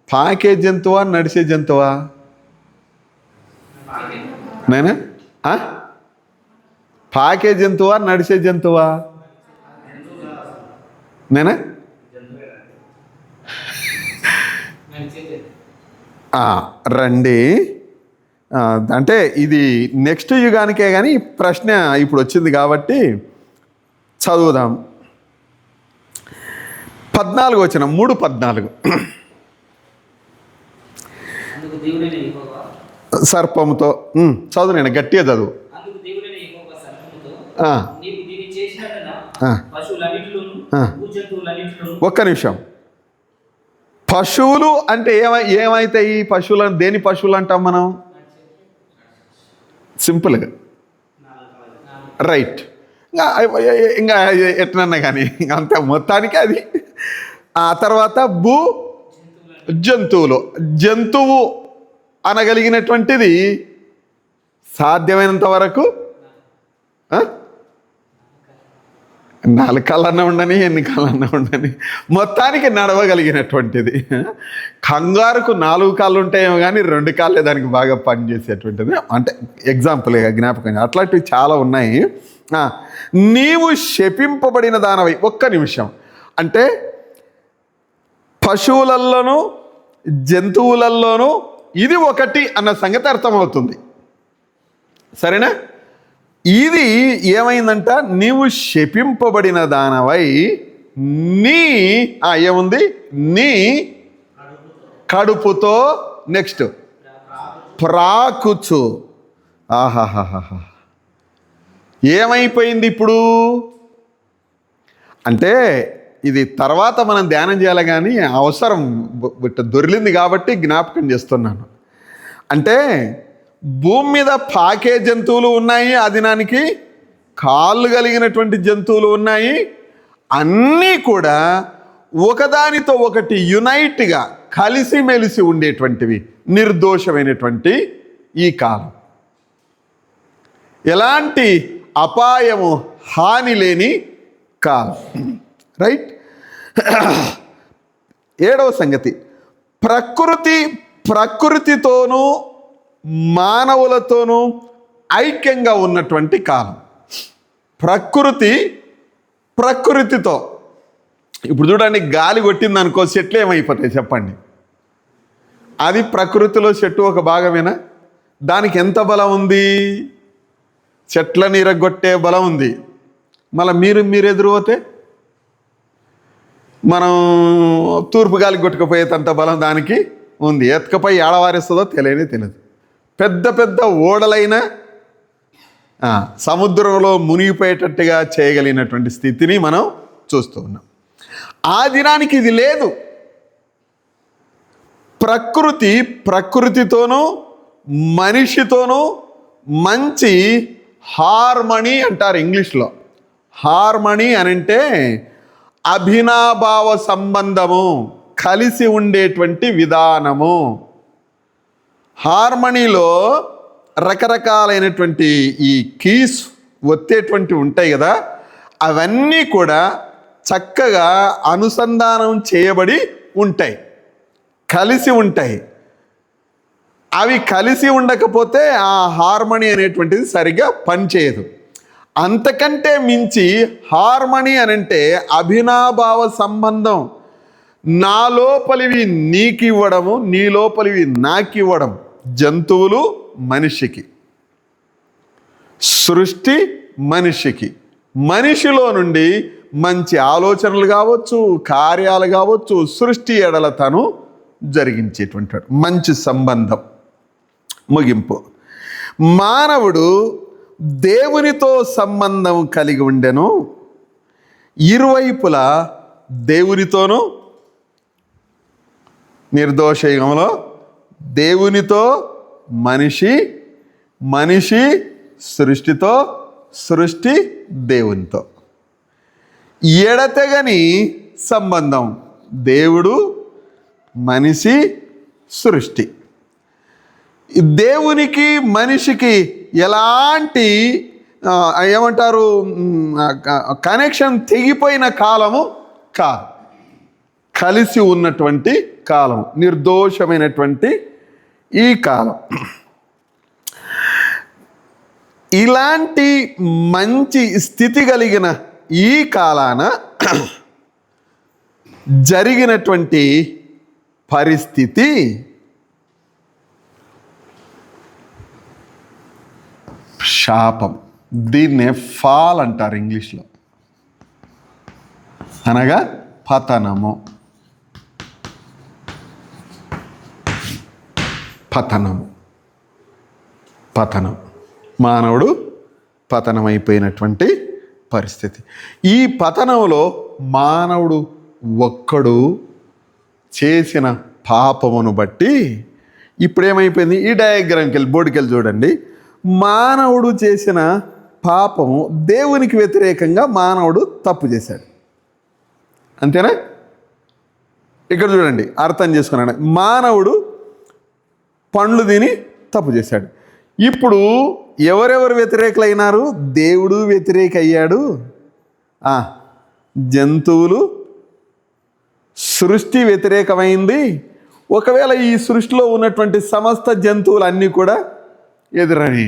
పాకే జంతువా నడిచే జంతువా? నేనే పాకే జంతువా నడిచే జంతువా? నేనే రండి. అంటే ఇది నెక్స్ట్ యుగానికే కానీ ప్రశ్న ఇప్పుడు వచ్చింది కాబట్టి చదువుదాం. 14 వచ్చిన 3:14. సర్పముతో చదువు, నేను గట్టిగా చదువు. ఒక్క నిమిషం. పశువులు అంటే ఏమైతే ఈ పశువులను దేని పశువులు అంటాం మనం? సింపుల్గా రైట్. ఇంకా ఎట్లన్నా కానీ అంత మొత్తానికి అది. ఆ తర్వాత జంతువు అనగలిగినటువంటిది సాధ్యమైనంత వరకు 4 కాళ్ళన్నా ఉండని, ఎన్ని కాళ్ళన్నా ఉండని, మొత్తానికి నడవగలిగినటువంటిది. కంగారుకు 4 కాళ్ళు ఉంటాయేమో కానీ 2 కాళ్ళే దానికి బాగా పనిచేసేటువంటిది. అంటే ఎగ్జాంపుల్గా జ్ఞాపకం, అట్లాంటివి చాలా ఉన్నాయి. నీవు శపింపబడిన దానవై. ఒక్క నిమిషం. అంటే పశువులలోనూ జంతువులలోనూ ఇది ఒకటి అన్న సంగతి అర్థమవుతుంది. సరేనా? ఇది ఏమైందంట? నీవు శపింపబడిన దానవై ఏముంది? నీ కడుపుతో నెక్స్ట్ ప్రాకుచు. ఆహాహాహా, ఏమైపోయింది ఇప్పుడు అంటే? ఇది తర్వాత మనం ధ్యానం చేయాలి కానీ అవసరం దొరికింది కాబట్టి జ్ఞాపకం చేస్తున్నాను. అంటే భూమి మీద పాకే జంతువులు ఉన్నాయి, ఆ దినానికి కాళ్ళు కలిగినటువంటి జంతువులు ఉన్నాయి. అన్నీ కూడా ఒకదానితో ఒకటి యునైట్గా కలిసిమెలిసి ఉండేటువంటివి, నిర్దోషమైనటువంటి ఈ కాలం. ఎలాంటి అపాయము హాని లేని కాలం. రైట్. 7వ సంగతి, ప్రకృతితోనూ మానవులతోనూ ఐక్యంగా ఉన్నటువంటి కాలం. ప్రకృతితో ఇప్పుడు చూడండి, గాలి కొట్టింది అనుకో, చెట్లు ఏమైపోతాయి చెప్పండి? అది ప్రకృతిలో చెట్టు ఒక భాగమేనా? దానికి ఎంత బలం ఉంది? చెట్లను ఇరగొట్టే బలం ఉంది. మళ్ళీ మీరు ఎదురుపోతే మనం తూర్పు గాలి కొట్టుకుపోయేంత బలం దానికి ఉంది. ఎత్తుకపోయి ఏడవారేస్తుందో తెలియదు. పెద్ద పెద్ద ఓడలైన సముద్రంలో మునిగిపోయేటట్టుగా చేయగలిగినటువంటి స్థితిని మనం చూస్తూ ఉన్నాం. ఆ దినానికి ఇది లేదు. ప్రకృతితోనూ మనిషితోనూ మంచి హార్మనీ అంటారు ఇంగ్లీష్లో. హార్మనీ అనంటే అభినాభావ సంబంధము, కలిసి ఉండేటువంటి విధానము. హార్మనీలో రకరకాలైనటువంటి ఈ కీస్ ఒత్తేటువంటి ఉంటాయి కదా, అవన్నీ కూడా చక్కగా అనుసంధానం చేయబడి ఉంటాయి, కలిసి ఉంటాయి. అవి కలిసి ఉండకపోతే ఆ హార్మనీ అనేటువంటిది సరిగ్గా పనిచేయదు. అంతకంటే మించి హార్మనీ అనంటే అభినాభావ సంబంధం. నా లోపలివి నీకు ఇవ్వడము, నీ లోపలివి నాకు ఇవ్వడం. జంతువులు మనిషికి, సృష్టి మనిషికి, మనిషిలో నుండి మంచి ఆలోచనలు కావచ్చు, కార్యాలు కావచ్చు, సృష్టి ఎడల తను జరిగించేటువంటి మంచి సంబంధం. ముగింపు, మానవుడు దేవునితో సంబంధం కలిగి ఉండెను. ఇరువైపులా దేవునితోనూ నిర్దోష యుగంలో దేవునితో మనిషి, మనిషి సృష్టితో, సృష్టి దేవునితో. ఎడతెగని సంబంధం దేవుడు, మనిషి, సృష్టి. దేవునికి మనిషికి ఎలాంటి ఏమంటారు కనెక్షన్ తెగిపోయిన కాలము కాదు, కలిసి ఉన్నటువంటి కాలం, నిర్దోషమైనటువంటి ఈ కాలం. ఇలాంటి మంచి స్థితి కలిగిన ఈ కాలాన జరిగినటువంటి పరిస్థితి శాపం. దీన్నే ఫాల్ అంటారు ఇంగ్లీష్లో, అనగా పతనము. పతనము, పతనం, మానవుడు పతనమైపోయినటువంటి పరిస్థితి. ఈ పతనంలో మానవుడు ఒక్కడు చేసిన పాపమును బట్టి ఇప్పుడేమైపోయింది, ఈ డయాగ్రామ్కి వెళ్ళి బోర్డుకి వెళ్ళి చూడండి. మానవుడు చేసిన పాపము దేవునికి వ్యతిరేకంగా మానవుడు తప్పు చేశాడు, అంతేనా? ఇక్కడ చూడండి, అర్థం చేసుకున్నాడు. మానవుడు పండ్లు తిని తప్పు చేశాడు. ఇప్పుడు ఎవరెవరు వ్యతిరేకులైనారు? దేవుడు వ్యతిరేక అయ్యాడు, జంతువులు, సృష్టి వ్యతిరేకమైంది. ఒకవేళ ఈ సృష్టిలో ఉన్నటువంటి సమస్త జంతువులన్నీ కూడా ఎదురని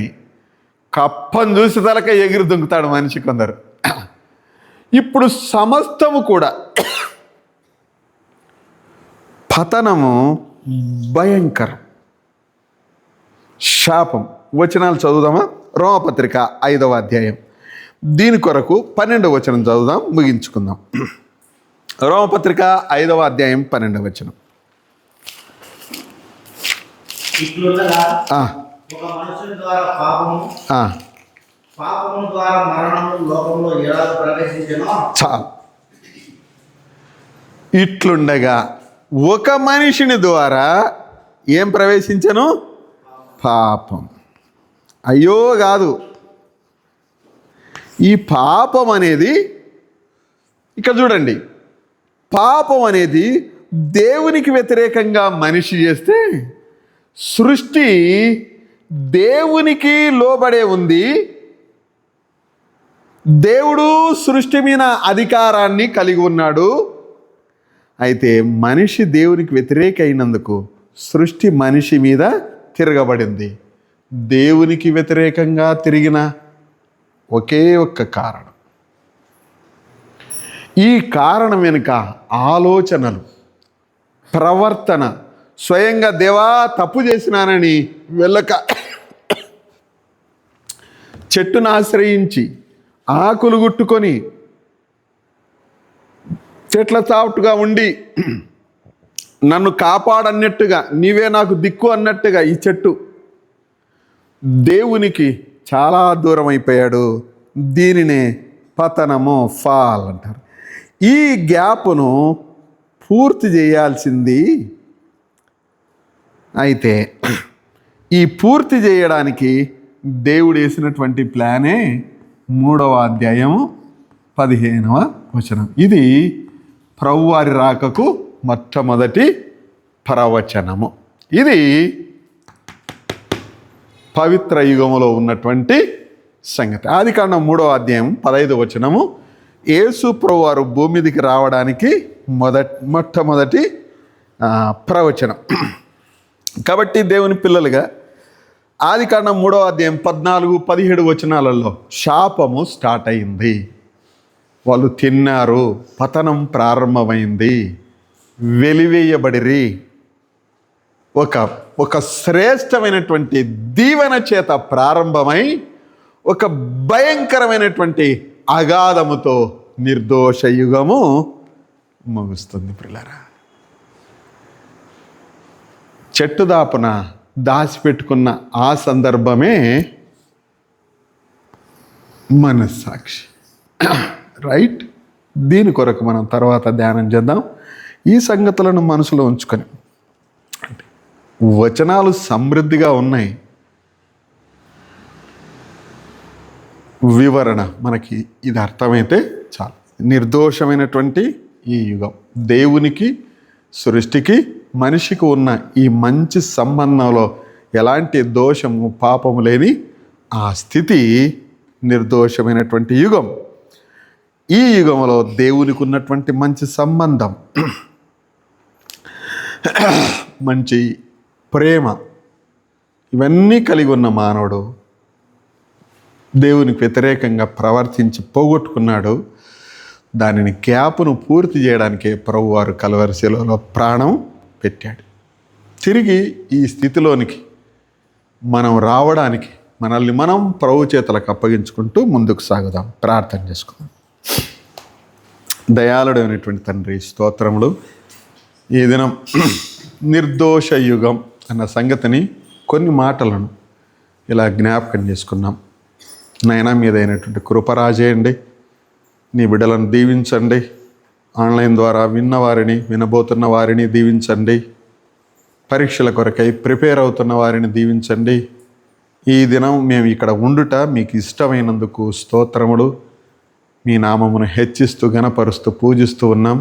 కప్పను చూసి తలక ఎగిరి దుంకుతాడు మనిషి కొందరు. ఇప్పుడు సమస్తము కూడా పతనము భయంకరం, శాపం. వచనాలు చదువుదామా? రోమపత్రిక 5వ అధ్యాయం, దీని కొరకు 12వ వచనం చదువుదాం, ముగించుకుందాం. రోమపత్రిక 5వ అధ్యాయం 12వ వచనం. ఒక మనుషుని ద్వారా పాపము ద్వారా మరణము లోకంలో ఎలా ప్రవేశించెనో చాలు. ఇట్లుండగా ఒక మనిషిని ద్వారా ఏం ప్రవేశించను? పాపం. అయ్యో కాదు, ఈ పాపం అనేది ఇక్కడ చూడండి, పాపం అనేది దేవునికి వ్యతిరేకంగా మనిషి చేస్తే సృష్టి దేవునికి లోబడే ఉంది. దేవుడు సృష్టి మీద అధికారాన్ని కలిగి ఉన్నాడు. అయితే మనిషి దేవునికి వ్యతిరేక అయినందుకు సృష్టి మనిషి మీద తిరగబడింది. దేవునికి వ్యతిరేకంగా తిరిగిన ఒకే ఒక్క కారణం. ఈ కారణం వెనుక ఆలోచనలు, ప్రవర్తన, స్వయంగా దేవా తప్పు చేసినానని వెళ్ళక చెట్టును ఆశ్రయించి ఆకులు గుట్టుకొని చెట్ల చాటుగా ఉండి నన్ను కాపాడన్నట్టుగా, నీవే నాకు దిక్కు అన్నట్టుగా ఈ చెట్టు దేవునికి చాలా దూరం అయిపోయాడు. దీనినే పతనము, ఫాల్ అంటారు. ఈ గ్యాప్ను పూర్తి చేయాల్సింది. అయితే ఈ పూర్తి చేయడానికి దేవుడు వేసినటువంటి ప్లానే 3వ అధ్యాయము 15వ వచనం. ఇది ప్రభువారి రాకకు మొట్టమొదటి ప్రవచనము. ఇది పవిత్ర యుగములో ఉన్నటువంటి సంగతి. ఆదికాండం 3వ అధ్యాయం 15వ వచనము యేసు ప్రభువారు భూమి మీదకి రావడానికి మొట్టమొదటి ప్రవచనం. కాబట్టి దేవుని పిల్లలుగా ఆదికాండం 3వ అధ్యాయం 14-17 వచనాలలో శాపము స్టార్ట్ అయింది. వాళ్ళు తిన్నారు, పతనం ప్రారంభమైంది, వెలివేయబడిరి. ఒక శ్రేష్టమైనటువంటి దీవెన చేత ప్రారంభమై ఒక భయంకరమైనటువంటి అగాధముతో నిర్దోష యుగము ముగుస్తుంది. పిల్లరా, చెట్టు దాపున దాచిపెట్టుకున్న ఆ సందర్భమే మనస్సాక్షి. రైట్? దీని కొరకు మనం తర్వాత ధ్యానం చేద్దాం. ఈ సంగతులను మనసులో ఉంచుకొని వచనాలు సమృద్ధిగా ఉన్నాయి. వివరణ మనకి ఇది అర్థమైతే చాలు. నిర్దోషమైనటువంటి ఈ యుగం, దేవునికి సృష్టికి మనిషికి ఉన్న ఈ మంచి సంబంధంలో ఎలాంటి దోషము పాపము లేని ఆ స్థితి నిర్దోషమైనటువంటి యుగం. ఈ యుగంలో దేవునికి ఉన్నటువంటి మంచి సంబంధం, మంచి ప్రేమ, ఇవన్నీ కలిగి ఉన్న మానవుడు దేవునికి వ్యతిరేకంగా ప్రవర్తించి పోగొట్టుకున్నాడు. దానిని గ్యాప్ను పూర్తి చేయడానికే ప్రభువారు కల్వరి శిలువలో ప్రాణం పెట్టాడు. తిరిగి ఈ స్థితిలోనికి మనం రావడానికి మనల్ని మనం ప్రభు చేతులకు అప్పగించుకుంటూ ముందుకు సాగుదాం. ప్రార్థన చేసుకుందాం. దయాళుడైనటువంటి తండ్రి, స్తోత్రములు. ఈ దినం నిర్దోష యుగం అన్న సంగతిని, కొన్ని మాటలను ఇలా జ్ఞాపకం చేసుకున్నాం. నైనా మీదైనటువంటి కృపరాజేయండి. నీ బిడ్డలను దీవించండి. ఆన్లైన్ ద్వారా విన్నవారిని, వినబోతున్న వారిని దీవించండి. పరీక్షల కొరకై ప్రిపేర్ అవుతున్న వారిని దీవించండి. ఈ దినం మేము ఇక్కడ ఉండుట మీకు ఇష్టమైనందుకు స్తోత్రములు. మీ నామమును హెచ్చిస్తూ, గణపరుస్తూ, పూజిస్తూ ఉన్నాం.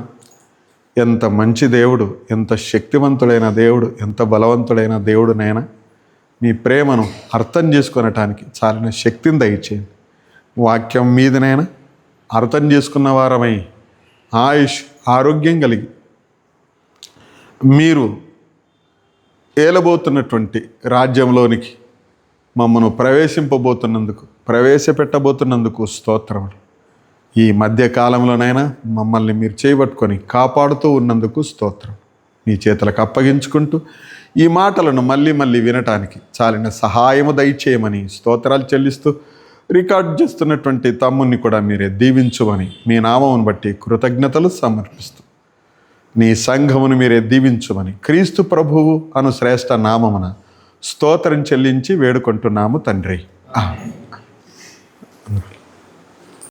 ఎంత మంచి దేవుడు, ఎంత శక్తివంతుడైన దేవుడు, ఎంత బలవంతుడైన దేవుడునైనా మీ ప్రేమను అర్థం చేసుకొనటానికి చాలిన శక్తిని దయచేయండి. వాక్యం మీదనైనా అర్థం చేసుకున్న వారమై ఆయుష్, ఆరోగ్యం కలిగి మీరు ఏలబోతున్నటువంటి రాజ్యంలోనికి మమ్మను ప్రవేశపెట్టబోతున్నందుకు స్తోత్రములు. ఈ మధ్యకాలంలోనైనా మమ్మల్ని మీరు చేయబట్టుకొని కాపాడుతూ ఉన్నందుకు స్తోత్రం. మీ చేతులకు అప్పగించుకుంటూ ఈ మాటలను మళ్ళీ మళ్ళీ వినటానికి చాలిన సహాయము దయచేయమని స్తోత్రాలు చెల్లిస్తూ, రికార్డ్ చేస్తున్నటువంటి తమ్ముని కూడా మీరే దీవించుమని మీ నామమును బట్టి కృతజ్ఞతలు సమర్పిస్తూ, నీ సంఘమును మీరే దీవించుమని క్రీస్తు ప్రభువు అను శ్రేష్ఠ నామమున స్తోత్రం చెల్లించి వేడుకుంటున్నాము తండ్రి.